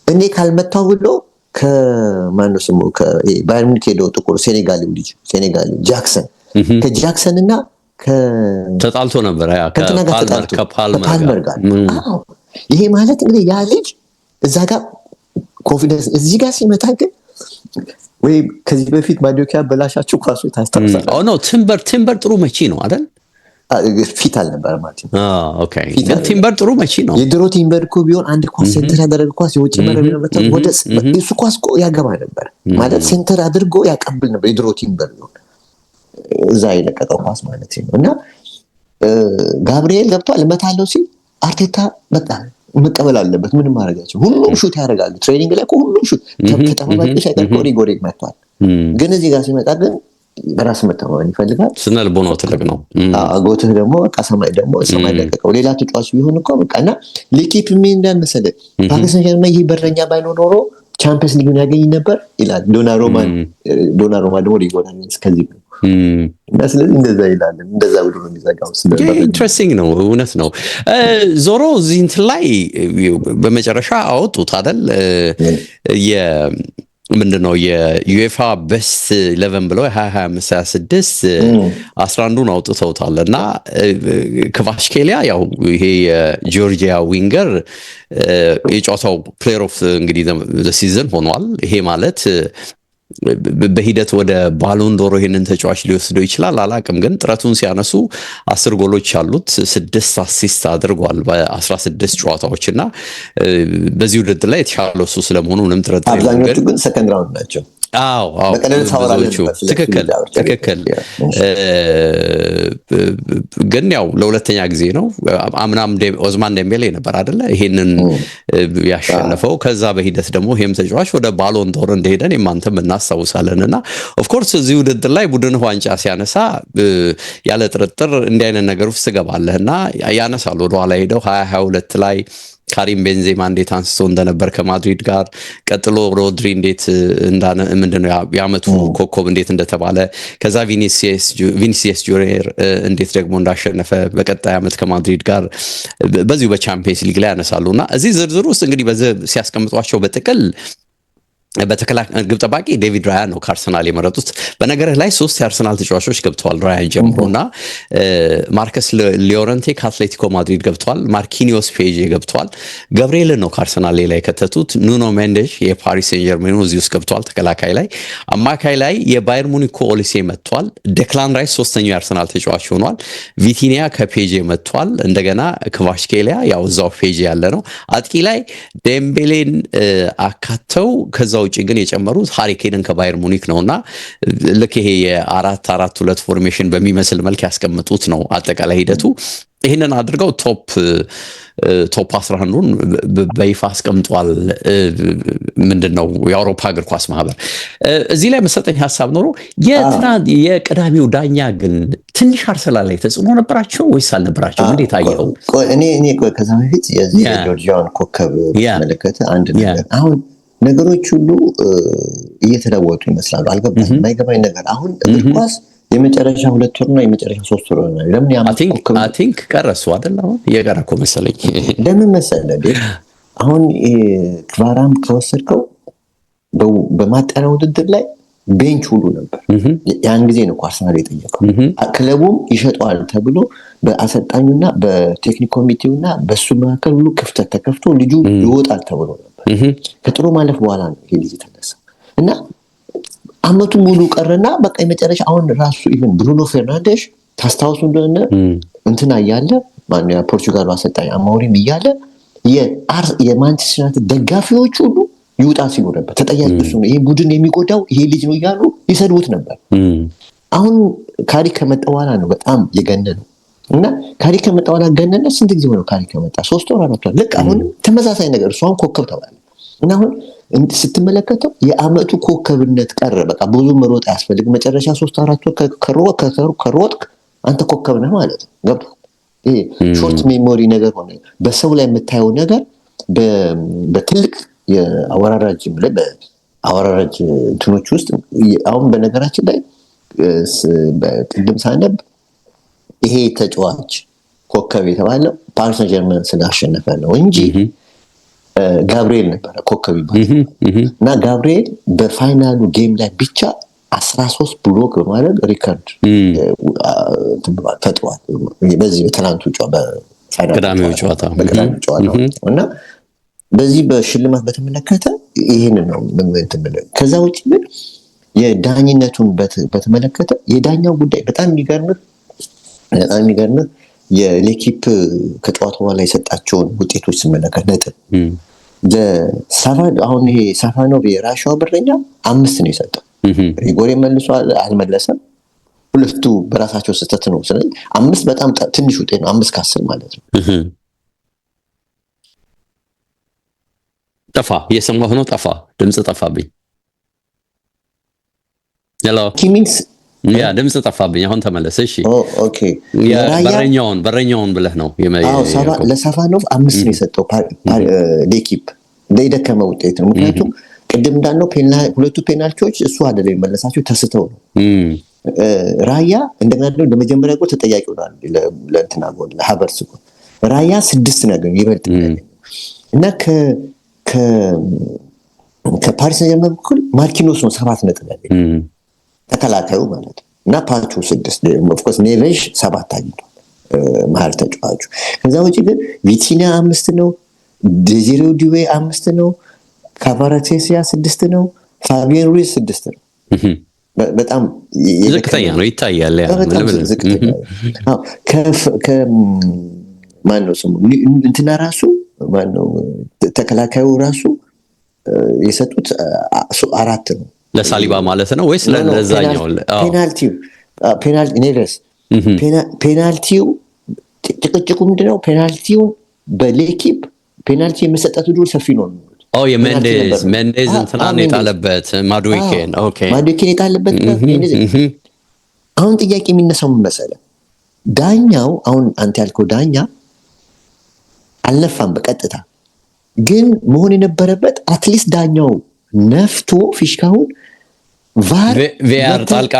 እኔ ካልመታው ብሎ ከማነው ስሙ ከባየር ሙኒክ ሄደው ጥቁር ሴኔጋሊው ጃክሰን ከጃክሰን እና ተጣልቶ ነበር ከፓልመር ጋር። ይሄ ማለት እንግዲህ ያ ልጅ እዛ ጋር ኮንፊደንስ እዚህ ጋር ሲመታ ግን ወይ ከዚህ በፊት ማዲዮኪያ በላሻቸው ኳሶች ታስታውሳለህ? ቲምበር ጥሩ መቺ ነው አይደል? ፊት አልነበረ ማለት ነው። ኦኬ ቲምበር ጥሩ መቺ ነው። የድሮ ቲምበር እኮ ቢሆን አንድ ኳስ ሴንተር ያደረገ ኳስ የውጭ መረብ ነበር ወደ እሱ ኳስ ያገባ ነበር ማለት ሴንተር አድርጎ ያቀብል ነበር የድሮ ቲምበር ነው እዛ የለቀቀው ኳስ ማለት ነው። እና ጋብሪኤል ገብቷል እመታለሁ ሲል አርቴታ በጣም መቀበል አለበት። ምንም ማድረጋቸው ሁሉም ሹት ያደርጋሉ። ትሬኒንግ ላይ ሁሉም ሹት ከተማባጭ አይቀር ጎሪ መጥቷል። ግን እዚህ ጋር ሲመጣ ግን በራስ መተማመን ይፈልጋል። ስነ ልቦናው ትልቅ ነው። አጎትህ ደግሞ በቃ ሰማይ ለቀቀው። ሌላ ተጫዋች ቢሆን እኮ በቃ እና ሊኪፕ ምን እንዳልመሰለ ፓሪስ ሰን-ዠርመን ይሄ በረኛ ባይኖር ኖሮ ቻምፒየንስ ሊግን ያገኝ ነበር ይላል ዶናሩማ ደግሞ ሊጎናል እስከዚህ ነው እና ስለዚህ እንደዛ ይላል። እንደዛ ብሎ ነው የሚዘጋው። ኢንትረስቲንግ ነው፣ እውነት ነው። ዞሮ እዚህ እንትን ላይ በመጨረሻ አወጡት አይደል ምንድነው የዩኤፋ ቤስት 11 ብለው 2025-26 11ን አውጥተውታል እና ክቫራትስኬሊያ ያው ይሄ የጆርጂያ ዊንገር የጨዋታው ፕሌየር ኦፍ እንግዲህ ሲዝን ሆኗል። ይሄ ማለት በሂደት ወደ ባሎን ዶሮ ይሄንን ተጫዋች ሊወስደው ይችላል አላቅም። ግን ጥረቱን ሲያነሱ 10 ጎሎች አሉት፣ 6 አሲስት አድርጓል በ16 ጨዋታዎች እና በዚህ ውድድር ላይ የተሻለው እሱ ስለመሆኑ ምንም ጥርጥር የለም። አብዛኞቹ ግን ሰከንድ ራውንድ ናቸው። ትክክል። ግን ያው ለሁለተኛ ጊዜ ነው። አምናም ኦዝማን ዴምቤሌ ነበር አይደለ ይሄንን ያሸነፈው። ከዛ በሂደት ደግሞ ይሄም ተጫዋች ወደ ባሎን ዶር እንደሄደን የማንተም እናስታውሳለን። እና ኦፍኮርስ እዚህ ውድድር ላይ ቡድን ዋንጫ ሲያነሳ ያለ ጥርጥር እንዲህ አይነት ነገር ውስጥ ትገባለህና ያነሳል። ወደኋላ ሄደው 2022 ላይ ካሪም ቤንዜማ እንዴት አንስቶ እንደነበር ከማድሪድ ጋር፣ ቀጥሎ ሮድሪ እንዴት ምንድነው የዓመቱ ኮከብ እንዴት እንደተባለ፣ ከዛ ቪኒሲየስ ጁኒየር እንዴት ደግሞ እንዳሸነፈ በቀጣይ ዓመት ከማድሪድ ጋር በዚሁ በቻምፒየንስ ሊግ ላይ ያነሳሉና እዚህ ዝርዝር ውስጥ እንግዲህ በዚህ ሲያስቀምጧቸው በጥቅል ግብ ጠባቂ ዴቪድ ራያን ነው ከአርሰናል የመረጡት። በነገርህ ላይ 3 የአርሰናል ተጫዋቾች ገብተዋል ራያን ጀምሮና ማርከስ ሊዮረንቴ ከአትሌቲኮ ማድሪድ ገብተዋል፣ ማርኪኒዮስ ፔጄ ገብተዋል፣ ገብርኤልን ነው ከአርሰናል ሌላ የከተቱት፣ ኑኖ ሜንዴሽ የፓሪስ ሴን ጀርሜኑ እዚህ ውስጥ ገብተዋል ተከላካይ ላይ። አማካይ ላይ የባየር ሙኒክ ኦሊሴ መጥቷል፣ ዴክላን ራይስ 3ኛው የአርሰናል ተጫዋች ሆኗል፣ ቪቲኒያ ከፔጄ መጥቷል፣ እንደገና ክቫራትስኬሊያ ያው እዛው ፔጄ ያለ ነው። አጥቂ ላይ ዴምቤሌን አካተው ከዛ ውጪ ግን የጨመሩት ሃሪኬንን ከባየር ሙኒክ ነውና ልክ ይሄ የ4-4-2 ፎርሜሽን በሚመስል መልክ ያስቀምጡት ነው አጠቃላይ ሂደቱ። ይህንን አድርገው ቶፕ 11ን በይፋ አስቀምጧል። ምንድነው የአውሮፓ እግር ኳስ ማህበር። እዚህ ላይ መሰጠኝ ሀሳብ ኖሮ የቅዳሜው ዳኛ ግን ትንሽ አርሰናል ላይ ተጽዕኖ ነበራቸው ወይስ አልነበራቸው? እንዴት አየኸው? እኔ ከዛ በፊት የጆርጂያን ኮከብ መለከተ አንድ ነገር አሁን ነገሮች ሁሉ እየተለወጡ ይመስላሉ። አልገባኝም። የማይገባኝ ነገር አሁን እግር ኳስ የመጨረሻ 2 ወርና የመጨረሻ 3 ወር ነው። ለምን አይ ቲንክ ቀረሱ አይደል? አሁን እየቀረ እኮ መሰለኝ። ለምን መሰለህ አሁን ክቫራም ከወሰድከው በማጣሪያ ውድድር ላይ ቤንች ሁሉ ነበር። ያን ጊዜ ነው አርሰናል የጠየቀው። ክለቡም ይሸጠዋል ተብሎ በአሰልጣኙና በቴክኒክ ኮሚቴውና በሱ መካከል ሁሉ ክፍተት ተከፍቶ ልጁ ይወጣል ተብሎ ነበር። ከጥሩ ማለፍ በኋላ ነው ይሄ ልጅ የተነሳው እና አመቱ ሙሉ ቀረና በቃ የመጨረሻ አሁን ራሱ ኢቭን ብሩኖ ፈርናንዴዝ ታስታውሱ እንደሆነ እንትና እያለ ማንያ ፖርቹጋሉ አሰልጣኝ አማውሪም እያለ የማንቸስተር ዩናይትድ ደጋፊዎች ሁሉ ይውጣ ሲሉ ነበር። ተጠያቂ እሱ ነው፣ ይሄ ቡድን የሚጎዳው ይሄ ልጅ ነው እያሉ ይሰድቡት ነበር። አሁን ካሪክ ከመጣ በኋላ ነው በጣም የገነነው እና ካሪክ ከመጣ በኋላ ገነነ። ስንት ጊዜ ሆነው ካሪክ ከመጣ? 3 ወር አመቷል። ልክ አሁን ተመሳሳይ ነገር እሷን ኮከብ ተባለ እና አሁን ስትመለከተው የአመቱ ኮከብነት ቀረ። በቃ ብዙ መሮጥ አያስፈልግ። መጨረሻ 3-4 ወር ከሮጥክ አንተ ኮከብ ነህ ማለት ነው። ገባ? ይሄ ሾርት ሜሞሪ ነገር ሆነ። በሰው ላይ የምታየው ነገር በትልቅ የአወራራጅ በአወራራጅ እንትኖች ውስጥ አሁን በነገራችን ላይ በቅድም ሳነብ ይሄ ተጫዋች ኮከብ የተባለው ፓሪስ ሰን ጀርመን ስላሸነፈ ነው እንጂ ጋብሪኤል ነበረ ኮከብ ይባላል። እና ጋብሪኤል በፋይናሉ ጌም ላይ ብቻ 13 ብሎክ በማድረግ ሪከርድ ፈጥሯል። በዚህ በትናንቱ በቅዳሜው ጨዋታ እና በዚህ በሽልማት በተመለከተ ይህን ነው የምትመለከተው። ከዛ ውጭ ግን የዳኝነቱን በተመለከተ የዳኛው ጉዳይ በጣም የሚገርምህ የሌኪፕ ከጨዋታ በኋላ የሰጣቸውን ውጤቶች ስመለከት ነጥብ አሁን ይሄ ሳፋኖቭ የራሻው በረኛ 5 ነው የሰጠው። ሪጎሬ መልሷል አልመለሰም። ሁለቱ በራሳቸው ስህተት ነው። ስለዚህ 5 በጣም ትንሽ ውጤት ነው። 5 ከ10 ማለት ነው። ጠፋ እየሰማሁ ነው። ድምፅ ጠፋብኝ። ሄሎ ኪሚንግስ ድምፅ ጠፋብኝ። አሁን ተመለሰ። እሺ ኦኬ። በረኛውን ብለህ ነው? ለሳፋኖቭ 5 ነው የሰጠው ሌኪፕ እንደደከመ ውጤት ነው። ምክንያቱም ቅድም እንዳልነው ሁለቱ ፔናልቲዎች እሱ አይደለም የመለሳቸው ተስተው ነው። ራያ እንደገና ደግሞ ለመጀመሪያ ጎል ተጠያቂ ሆኗል። ለእንትና ጎል ለሃቨርትዝ ጎል ራያ 6 ነገር ይበልጥ እና ከፓሪስ ሰን ጀርመን በኩል ማርኪኖስ ነው 7 ነጥብ ያለው ተከላካዩ ማለት ነው። እና ፓቹ 6 ኦፍ ኮርስ ኔቬዥ 7 አግኝቷል መሀል ተጫዋቹ። ከዛ ውጪ ግን ቪቲኒያ 5 ነው፣ ዴዚሬ ዲዌ 5 ነው፣ ካቫራቴሲያ 6 ነው፣ ፋቢያን ሩይዝ 6 ነው። በጣም ዝቅተኛ ነው ይታያል። ዝቅተኛ ማነው ስሙ እንትና ራሱ ማነው ተከላካዩ ራሱ የሰጡት 4 ነው ለሳሊባ ማለት ነው ወይስ ለዛኛው? ፔናልቲው ጭቅጭቁ ምንድነው? ፔናልቲውን በሌኪፕ ፔናልቲ የመሰጠት ዕድሉ ሰፊ ነው። ሜንዴዝ እንትናን የጣለበት ማዱዌኬን የጣለበት። አሁን ጥያቄ የሚነሳው ምን መሰለህ? ዳኛው አሁን አንተ ያልከው ዳኛ አልነፋም በቀጥታ ግን መሆን የነበረበት አትሊስት ዳኛው ነፍቶ ፊሽካውን ቪአር ጣልቃ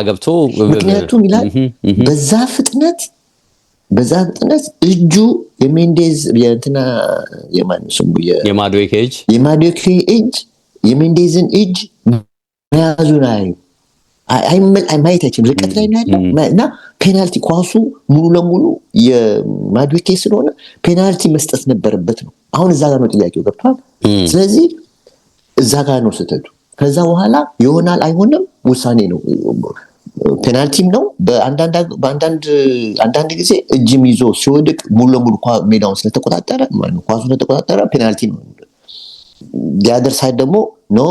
ገብቶ ምክንያቱም ይላል በዛ ፍጥነት እጁ የሜንዴዝ የእንትና የማን ስሙ የማዱዌኬ እጅ የሜንዴዝን እጅ መያዙን ማየት አይችልም። ርቀት ላይ ነው ያለው እና ፔናልቲ ኳሱ ሙሉ ለሙሉ የማዱዌኬ ስለሆነ ፔናልቲ መስጠት ነበረበት ነው። አሁን እዛ ጋር ነው ጥያቄው። ገብቷል? ስለዚህ እዛ ጋር ነው ስህተቱ። ከዛ በኋላ ይሆናል አይሆንም ውሳኔ ነው። ፔናልቲም ነው። በአንዳንድ ጊዜ እጅም ይዞ ሲወድቅ ሙሉ ለሙሉ ሜዳውን ስለተቆጣጠረ ኳሱ ስለተቆጣጠረ ፔናልቲ ነው። ዲያደር ሳይድ ደግሞ ኖ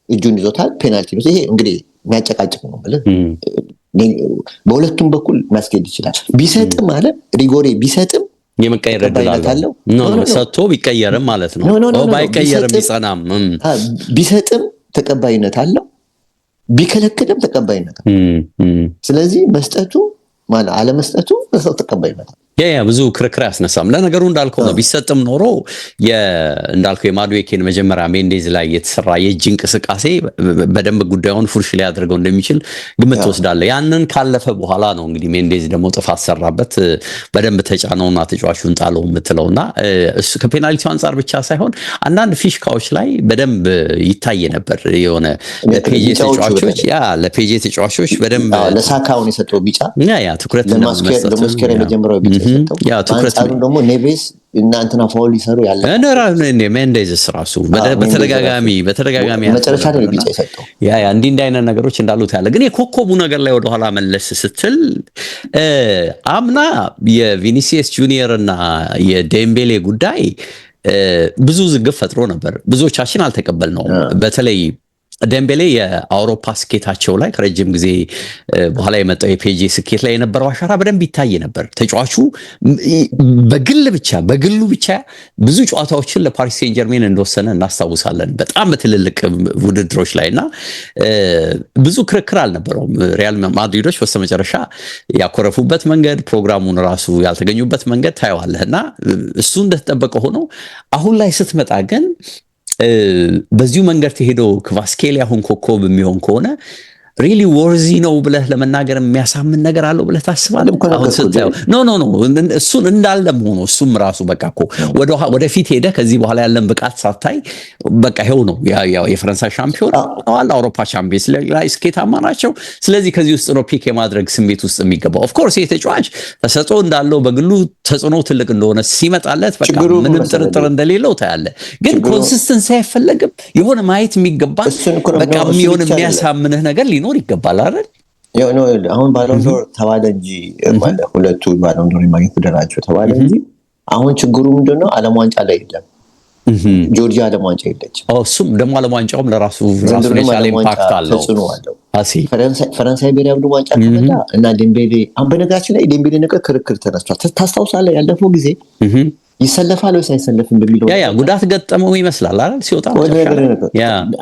እጁን ይዞታል ፔናልቲ ነው። ይሄ እንግዲህ የሚያጨቃጭቅ ነው ብለህ በሁለቱም በኩል ማስኬድ ይችላል። ቢሰጥም አለ ሪጎሬ ቢሰጥም የመቀየር እድል አለው። ሰጥቶ ቢቀየርም ማለት ነው። ባይቀየርም ቢጸናም ቢሰጥም ተቀባይነት አለው፣ ቢከለክልም ተቀባይነት አለው። ስለዚህ መስጠቱ ማለት አለመስጠቱ ለሰው ተቀባይነት አለው። ብዙ ክርክር ያስነሳም። ለነገሩ እንዳልከው ነው። ቢሰጥም ኖሮ እንዳልከው የማዱዌኬን መጀመሪያ ሜንዴዝ ላይ የተሰራ የእጅ እንቅስቃሴ በደንብ ጉዳዩን ፉርሽ ላይ አድርገው እንደሚችል ግምት ትወስዳለህ። ያንን ካለፈ በኋላ ነው እንግዲህ ሜንዴዝ ደግሞ ጥፋት ሰራበት፣ በደንብ ተጫነውና ተጫዋቹን ጣለው የምትለውና እሱ ከፔናልቲው አንጻር ብቻ ሳይሆን አንዳንድ ፊሽካዎች ላይ በደንብ ይታይ ነበር። የሆነ ለፔጄ ተጫዋቾች በደንብ ለሳካውን የሰጠው ቢጫ ያ ትኩረት ለማስኬር የመጀመሪያው ቢጫ ያ ትኩረት ደግሞ ኔቬስ እናንተና ፋውል ይሰሩ ያለ እኔ ሜንዴዝ ራሱ በተደጋጋሚ መጨረሻ ላይ ቢጫ የሰጠው ያ እንዲህ አይነት ነገሮች እንዳሉት ያለ ግን የኮከቡ ነገር ላይ ወደኋላ መለስ ስትል አምና የቪኒሲየስ ጁኒየር እና የዴምቤሌ ጉዳይ ብዙ ዝግብ ፈጥሮ ነበር። ብዙዎቻችን አልተቀበልነውም። በተለይ ዴምቤሌ የአውሮፓ ስኬታቸው ላይ ከረጅም ጊዜ በኋላ የመጣው የፔጂ ስኬት ላይ የነበረው አሻራ በደንብ ይታይ ነበር። ተጫዋቹ በግሉ ብቻ ብዙ ጨዋታዎችን ለፓሪስ ሴን ጀርሜን እንደወሰነ እናስታውሳለን። በጣም በትልልቅ ውድድሮች ላይና ብዙ ክርክር አልነበረውም። ሪያል ማድሪዶች በስተመጨረሻ ያኮረፉበት መንገድ፣ ፕሮግራሙን ራሱ ያልተገኙበት መንገድ ታየዋለህና እሱ እንደተጠበቀ ሆኖ አሁን ላይ ስትመጣ ግን በዚሁ መንገድ ተሄዶ ክቫስኬሊያ አሁን ኮከብ የሚሆን ከሆነ ሪሊ ወርዚ ነው ብለህ ለመናገር የሚያሳምን ነገር አለው ብለህ ታስባለህ? አሁን ስታየው ኖ እሱን እንዳለም ሆኖ እሱም ራሱ በቃ እኮ ወደፊት ሄደ ከዚህ በኋላ ያለን ብቃት ሳታይ በቃ ይሄው ነው ያው የፈረንሳይ ሻምፒዮን አዋል አውሮፓ ቻምፒየንስ ላይ ስኬታማ ናቸው። ስለዚህ ከዚህ ውስጥ ነው ፒክ የማድረግ ስሜት ውስጥ የሚገባው። ኦፍ ኮርስ የተጫዋች ተሰጥኦ እንዳለው በግሉ ተጽዕኖ ትልቅ እንደሆነ ሲመጣለት በቃ ምንም ጥርጥር እንደሌለው ታያለህ። ግን ኮንሲስተንሲ አይፈለግም። የሆነ ማየት የሚገባ በቃ የሚያሳምንህ ነገር ሊኖር ይገባል አይደል? አሁን ባሎንዶር ተባለ እንጂ ማለት ሁለቱ ባሎንዶር የማግኘት ደራቸው ተባለ እንጂ አሁን ችግሩ ምንድነው? ዓለም ዋንጫ ላይ የለም። ጆርጂያ ዓለም ዋንጫ የለችም። እሱም ደግሞ ዓለም ዋንጫውም ለራሱ የቻለ ኢምፓክት አለው፣ ተጽዕኖ አለው። ፈረንሳይ ብሔራዊ ቡድን ዋንጫ ከመጣ እና ዴምቤሌ በነገራችን ላይ ዴምቤሌ ነገር ክርክር ተነስቷል። ታስታውሳለህ? ያለፈው ጊዜ ይሰለፋል ወይስ አይሰለፍም በሚለው ጉዳት ገጠመው ይመስላል አይደል? ሲወጣ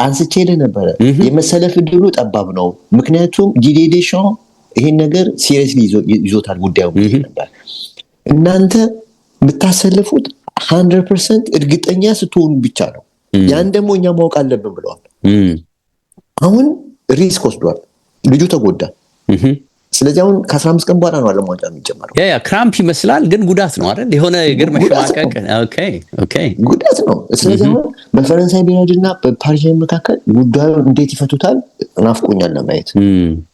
አንስቼልህ ነበረ። የመሰለፍ እድሉ ጠባብ ነው። ምክንያቱም ዲዲዬ ዴሻም ይሄን ነገር ሲሪየስሊ ይዞታል ጉዳዩ ነበር። እናንተ የምታሰልፉት 100% እርግጠኛ ስትሆኑ ብቻ ነው። ያን ደግሞ እኛ ማወቅ አለብን ብለዋል። አሁን ሪስክ ወስዷል። ልጁ ተጎዳ። ስለዚህ አሁን ከ15 ቀን በኋላ ነው ዓለም ዋንጫ የሚጀመረው። ክራምፕ ይመስላል ግን ጉዳት ነው አይደል? የሆነ እግር መሸማቀቅ ጉዳት ነው። ስለዚህ አሁን በፈረንሳይ ብሔራዊና በፓሪስ መካከል ጉዳዩ እንዴት ይፈቱታል ናፍቆኛል ለማየት።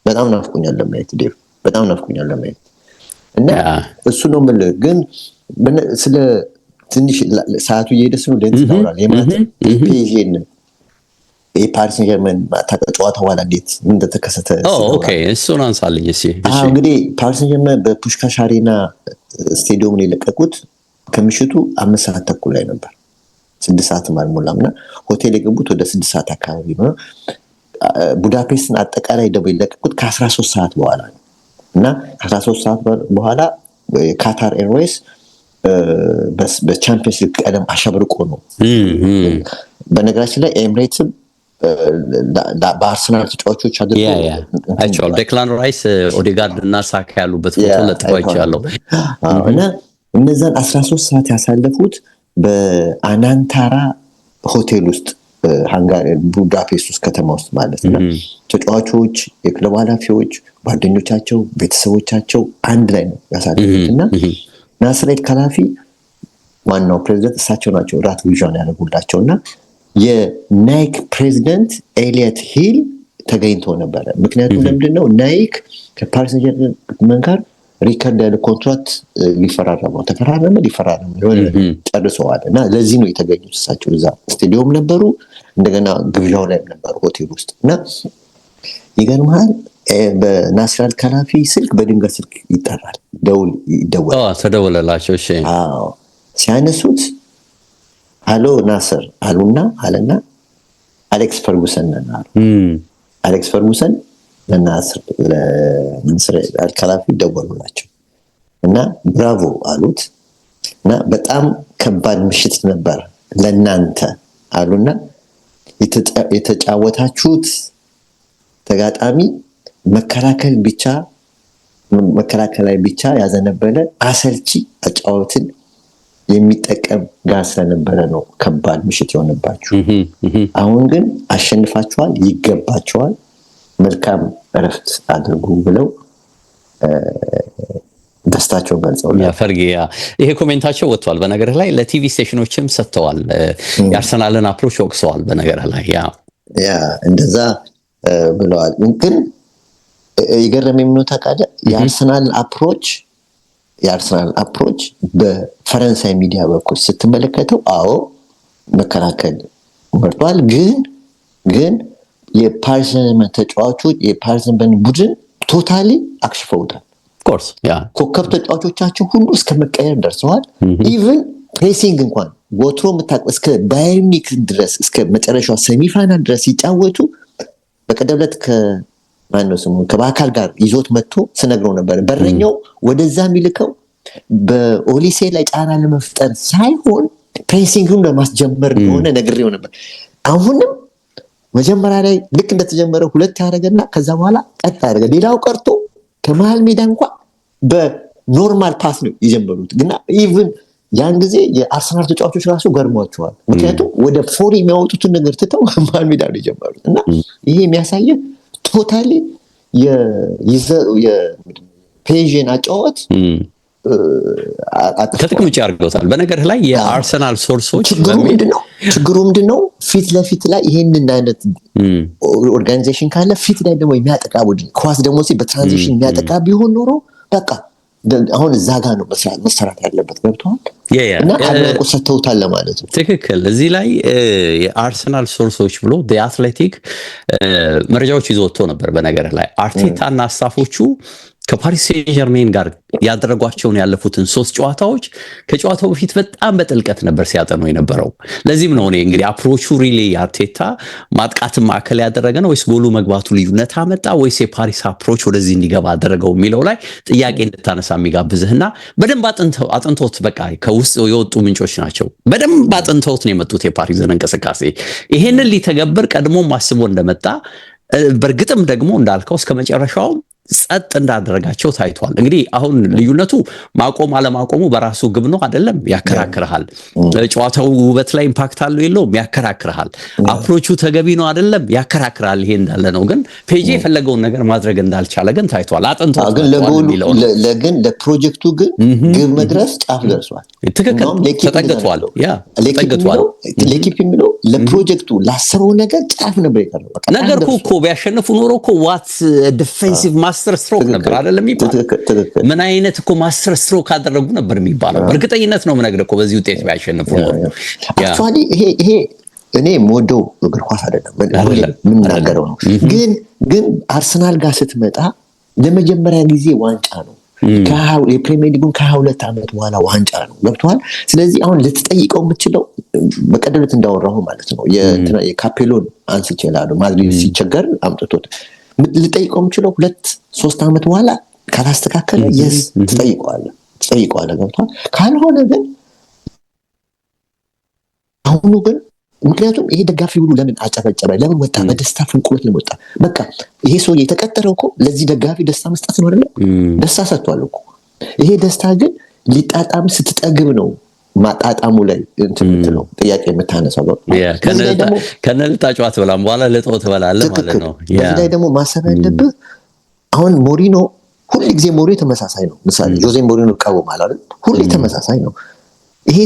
በጣም ናፍቆኛል ለማየት ዴቭ፣ በጣም ናፍቆኛል ለማየት እና እሱ ነው የምልህ። ግን ስለ ትንሽ ሰዓቱ እየሄደ ስለሆነ ደንስ እናወራለን። የማታ ፔዥን የፓሪስ ሰን ጀርመን ጨዋታ በኋላ እንዴት እንደተከሰተ እሱን አንሳልኝ። እንግዲህ ፓሪስ ሰን ጀርመን በፑሽካሽ አሬና ስቴዲየሙን የለቀቁት ከምሽቱ 5 ሰዓት ተኩል ላይ ነበር። 6 ሰዓትም አልሞላም እና ሆቴል የገቡት ወደ 6 ሰዓት አካባቢ ነው። ቡዳፔስትን አጠቃላይ ደግሞ የለቀቁት ከ13 ሰዓት በኋላ ነው እና ከ13 ሰዓት በኋላ ካታር ኤርዌይስ በቻምፒየንስ ሊግ ቀለም አሸብርቆ ነው። በነገራችን ላይ ኤምሬትስም በአርሰናል ተጫዋቾች አድርገው ዴክላን ራይስ፣ ኦዴጋርድ እና ሳካ ያሉበት ፎቶ ለጥፋቸው እና እነዛን 13 ሰዓት ያሳለፉት በአናንታራ ሆቴል ውስጥ ሃንጋሪ ቡዳፔስት ውስጥ ከተማ ውስጥ ማለት ነው። ተጫዋቾች፣ የክለብ ኃላፊዎች፣ ጓደኞቻቸው፣ ቤተሰቦቻቸው አንድ ላይ ነው ያሳለፉት እና ናስር ኤልከላፊ ዋናው ፕሬዝዳንት እሳቸው ናቸው ራት ግብዣን ያደረጉላቸው እና የናይክ ፕሬዚደንት ኤሊየት ሂል ተገኝቶ ነበረ። ምክንያቱም ለምንድነው ናይክ ከፓሪስ ሰን ጀርመን ጋር ሪከርድ ያለ ኮንትራክት ሊፈራረም ጨርሰዋል እና ለዚህ ነው የተገኙት። እሳቸው እዛ ስቴዲየም ነበሩ፣ እንደገና ግብዣው ላይ ነበሩ ሆቴል ውስጥ እና ይገርምሃል በናስር ኤልከላፊ ስልክ በድንገት ስልክ ይጠራል፣ ተደወለላቸው። ሲያነሱት ሃሎ ናስር አሉና አለና አሌክስ ፈርጉሰን አሉ። አሌክስ ፈርጉሰን ለናስር አልከላፊ ደወሉላቸው እና ብራቮ አሉት እና በጣም ከባድ ምሽት ነበር ለናንተ አሉና የተጫወታችሁት ተጋጣሚ መከላከል ብቻ ያዘነበለ አሰልቺ አጫወትን የሚጠቀም ጋር ስለነበረ ነው ከባድ ምሽት የሆነባችሁ። አሁን ግን አሸንፋችኋል፣ ይገባችኋል፣ መልካም እረፍት አድርጉ ብለው ደስታቸው ገልጸዋል። ፈርጊያ ይሄ ኮሜንታቸው ወጥቷል። በነገር ላይ ለቲቪ ስቴሽኖችም ሰጥተዋል። የአርሰናልን አፕሮች ወቅሰዋል። በነገር ላይ ያ እንደዛ ብለዋል። ግን ይገርመኝ ምን ታውቃለህ? የአርሰናል አፕሮች በፈረንሳይ ሚዲያ በኩል ስትመለከተው አዎ መከላከል መርጧል። ግን የፓሪስ ሰን-ዠርመን ተጫዋቾች የፓሪስ ሰን-ዠርመን ቡድን ቶታሊ አክሽፈውታል። ኮርስ ኮከብ ተጫዋቾቻቸው ሁሉ እስከ መቀየር ደርሰዋል። ኢቭን ፕሬሲንግ እንኳን ወትሮ የምታውቀው እስከ ባየር ሙኒክ ድረስ እስከ መጨረሻው ሴሚፋይናል ድረስ ሲጫወቱ በቀደም ዕለት ከባካል ጋር ይዞት መጥቶ ስነግረው ነበር። በረኛው ወደዛ የሚልከው በኦሊሴ ላይ ጫና ለመፍጠር ሳይሆን ፕሬሲንግን ለማስጀመር እንደሆነ ነግሬው ነበር። አሁንም መጀመሪያ ላይ ልክ እንደተጀመረ ሁለት ያደረገና ከዛ በኋላ ቀጥ ያደረገ። ሌላው ቀርቶ ከመሃል ሜዳ እንኳን በኖርማል ፓስ ነው የጀመሩት። ግና ኢቭን ያን ጊዜ የአርሰናል ተጫዋቾች ራሱ ገርሟቸዋል። ምክንያቱም ወደ ፎሪ የሚያወጡትን ነገር ትተው መሃል ሜዳ ነው የጀመሩት እና ይሄ የሚያሳየው ቶታሊ የፔዥን አጫወት ከጥቅም ውጭ አድርገውታል። በነገር ላይ የአርሰናል ሶርሶች ችግሩ ምንድነው? ፊት ለፊት ላይ ይሄንን አይነት ኦርጋናይዜሽን ካለ ፊት ላይ ደግሞ የሚያጠቃ ቡድን ኳስ ደግሞ በትራንዚሽን የሚያጠቃ ቢሆን ኖሮ በቃ አሁን እዛ ጋር ነው መሰራት ያለበት። ገብተዋል እና አድናቆት ሰጥተውታል ለማለት ነው። ትክክል። እዚህ ላይ የአርሰናል ሶርሶች ብሎ አትሌቲክ መረጃዎች ይዞ ወጥቶ ነበር። በነገር ላይ አርቴታ እና ስታፎቹ ከፓሪስ ሴን ጀርሜን ጋር ያደረጓቸውን ያለፉትን 3 ጨዋታዎች ከጨዋታው በፊት በጣም በጥልቀት ነበር ሲያጠኑ የነበረው። ለዚህም ነው እኔ እንግዲህ አፕሮቹ ሪሊ አርቴታ ማጥቃትን ማዕከል ያደረገ ነው ወይስ ጎሉ መግባቱ ልዩነት አመጣ ወይስ የፓሪስ አፕሮች ወደዚህ እንዲገባ አደረገው የሚለው ላይ ጥያቄ እንድታነሳ የሚጋብዝህና በደንብ አጥንቶት በቃ ከውስጥ የወጡ ምንጮች ናቸው። በደንብ አጥንቶት ነው የመጡት የፓሪስን እንቅስቃሴ ይሄንን ሊተገብር ቀድሞም አስቦ እንደመጣ በእርግጥም ደግሞ እንዳልከው እስከ መጨረሻው ጸጥ እንዳደረጋቸው ታይቷል። እንግዲህ አሁን ልዩነቱ ማቆም አለማቆሙ በራሱ ግብ ነው አይደለም፣ ያከራክራል። ጨዋታው ውበት ላይ ኢምፓክት አለው የለውም፣ ያከራክራል። አፕሮቹ ተገቢ ነው አይደለም፣ ያከራክራል። ይሄ እንዳለ ነው። ግን ፔጄ የፈለገውን ነገር ማድረግ እንዳልቻለ ግን ታይቷል። አጥንቶ ግን ለፕሮጀክቱ ግን ግብ መድረስ ጫፍ ደርሷል። ትክክል፣ ተጠግቷል። ለኪፕ የሚለው ለፕሮጀክቱ ላሰበው ነገር ጫፍ ነበር የቀረው። ነገርኩ እኮ ቢያሸንፉ ኖሮ እኮ ዋት ዲፌንሲቭ ማስተር ስትሮክ ነበር አይደለም የሚባለው። ምን አይነት እኮ ማስተር ስትሮክ አደረጉ ነበር የሚባለው። በእርግጠኝነት ነው የምነግርህ እኮ በዚህ ውጤት ቢያሸንፉ ነው። አክቹአሊ ይሄ እኔ ሞዶ እግር ኳስ አይደለም ምን ናገረው ነው። ግን አርሰናል ጋር ስትመጣ ለመጀመሪያ ጊዜ ዋንጫ ነው። የፕሪሚየር ሊጉን ከ22 ዓመት በኋላ ዋንጫ ነው። ገብቷል። ስለዚህ አሁን ልትጠይቀው የምትችለው በቀደምት እንዳወራሁ ማለት ነው የካፔሎን አንስቼላሉ ማድሪድ ሲቸገር አምጥቶት ልጠይቀው የምችለው 2-3 ዓመት በኋላ ካላስተካከለ የስ ትጠይቀዋለህ። ገብቷል። ካልሆነ ግን አሁኑ ግን ምክንያቱም ይሄ ደጋፊ ሁሉ ለምን አጨበጨበ? ለምን ወጣ? በደስታ ፍንቁለት ለምን ወጣ? በቃ ይሄ ሰው የተቀጠረው እኮ ለዚህ ደጋፊ ደስታ መስጠት ነው አይደል? ደስታ ሰጥቷል እኮ። ይሄ ደስታ ግን ሊጣጣም ስትጠግብ ነው ማጣጣሙ ላይ እንትምትለው ጥያቄ የምታነሳው ከነልጣ ጨዋታ በላም በኋላ ለጦት በላለ ማለት ነው። በዚህ ላይ ደግሞ ማሰብ ያለብህ አሁን ሞሪኖ ሁሉ ጊዜ ሞሪኖ ተመሳሳይ ነው። ምሳሌ ጆዜ ሞሪኖ ቀውማል አይደል? ሁሉ ተመሳሳይ ነው። ይሄ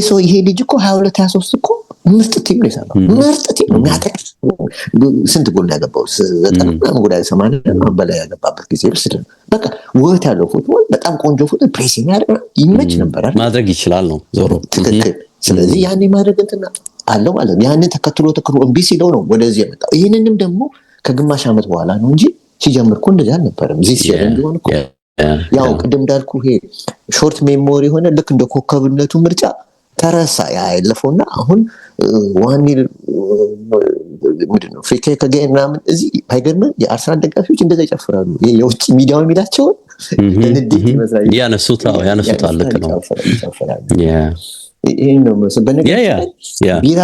ልጅ እኮ 22-23 እኮ ምርጥ ቲም ነው የሰራው። ምርጥ ቲም ነው የሚያጠቅ ስንት ጎል ያገባው 90 ጎል 80 በላይ ያገባበት ጊዜ ነው። በቃ ውበት ያለው ፉትቦል በጣም ቆንጆ ፉትቦል ፕሬሲንግ ያደርጋል፣ ይመች ነበር አይደል? ማድረግ ይችላል ነው ዞሮ ትክክል። ስለዚህ ያኔ ማድረግ እንትና አለው ማለት ነው። ያንን ተከትሎ እምቢ ሲለው ነው ወደዚህ የመጣው። ይሄንንም ደግሞ ከግማሽ ዓመት በኋላ ነው እንጂ ሲጀምር እኮ እንደዚህ አልነበረም። እዚህ ሲል እንደሆነ እኮ ያው ቅድም እንዳልኩ ይሄ ሾርት ሜሞሪ ሆነ ልክ እንደ ኮከብነቱ ምርጫ ተረሳ ያለፈውና አሁን ዋኒል ምንድነው ፍሪኬ ከገኝ ምናምን እዚህ ባይገርምህ የአርሰናል ደጋፊዎች እንደዛ ይጨፍራሉ። የውጭ ሚዲያው የሚላቸውን እንዴት ይመስላል ያነሱታል። ልክ ነው። ይሄን ነው ቢራ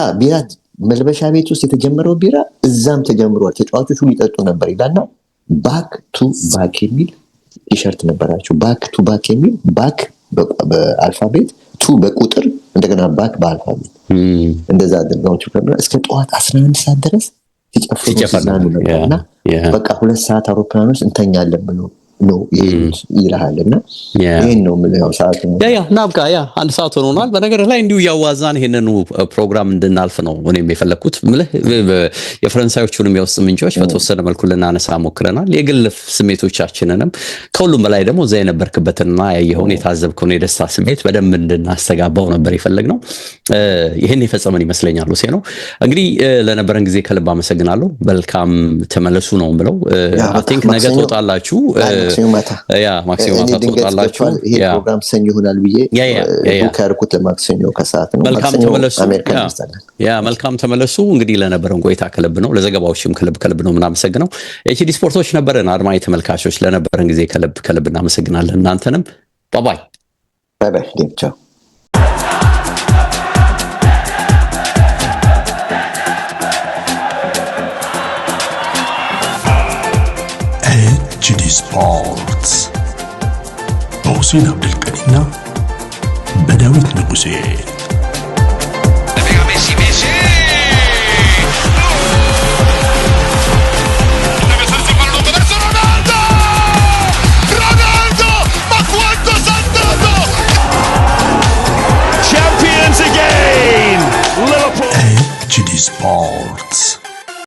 መልበሻ ቤት ውስጥ የተጀመረው ቢራ እዛም ተጀምሯል። ተጫዋቾቹ ሊጠጡ ነበር ይላልና ባክ ቱ ባክ የሚል ቲሸርት ነበራቸው። ባክ ቱ ባክ የሚል ባክ በአልፋቤት ቱ በቁጥር እንደገና ባክ በአልፋቤት እንደዛ አድርገው እስከ ጠዋት 11 ሰዓት ድረስ ሲጨፍሩ ነበርና በቃ 2 ሰዓት አውሮፕላን ውስጥ እንተኛለን ብሎ ነው ይላልና ይሄን ነው ምን ያው ሰዓት ነው ናብቃ አንድ ሰዓት ሆኖናል። በነገርህ ላይ እንዲሁ ያዋዛን ይሄንን ፕሮግራም እንድናልፍ ነው እኔም የፈለኩት። የፈረንሳዮቹንም የውስጥ ምንጮች በተወሰነ መልኩ ልናነሳ ሞክረናል። የግል ስሜቶቻችንንም ከሁሉም በላይ ደግሞ እዛ የነበርክበትና ያየኸውን የታዘብከውን የደስታ ስሜት በደንብ እንድናስተጋባው ነበር የፈለግነው። ይሄን የፈጸመን ይመስለኛል። ሉሴ ነው እንግዲህ ለነበረን ጊዜ ከልብ አመሰግናለሁ። መልካም ተመለሱ ነው ብለው አይ ቲንክ ነገ ትወጣላችሁ። ማክሲመም ማታ ትወጣላችሁ። ይሄ ፕሮግራም ሰኞ ይሆናል ብዬ ቡካርኩት ለማክሰኞ ከሰዓት ነው። መልካም ተመለሱ። እንግዲህ ለነበረን ቆይታ ከልብ ነው፣ ለዘገባዎችም ከልብ ነው የምናመሰግነው። ኤችዲ ስፖርቶች ነበረን። አድማጭ ተመልካቾች ለነበረን ጊዜ ከልብ እናመሰግናለን። እናንተንም ባይ ቻው። ኤችዲ ስፖርትስ በሁሴን አብዱልቀኒና በዳዊት ንጉሴ ኤችዲ ስፖርትስ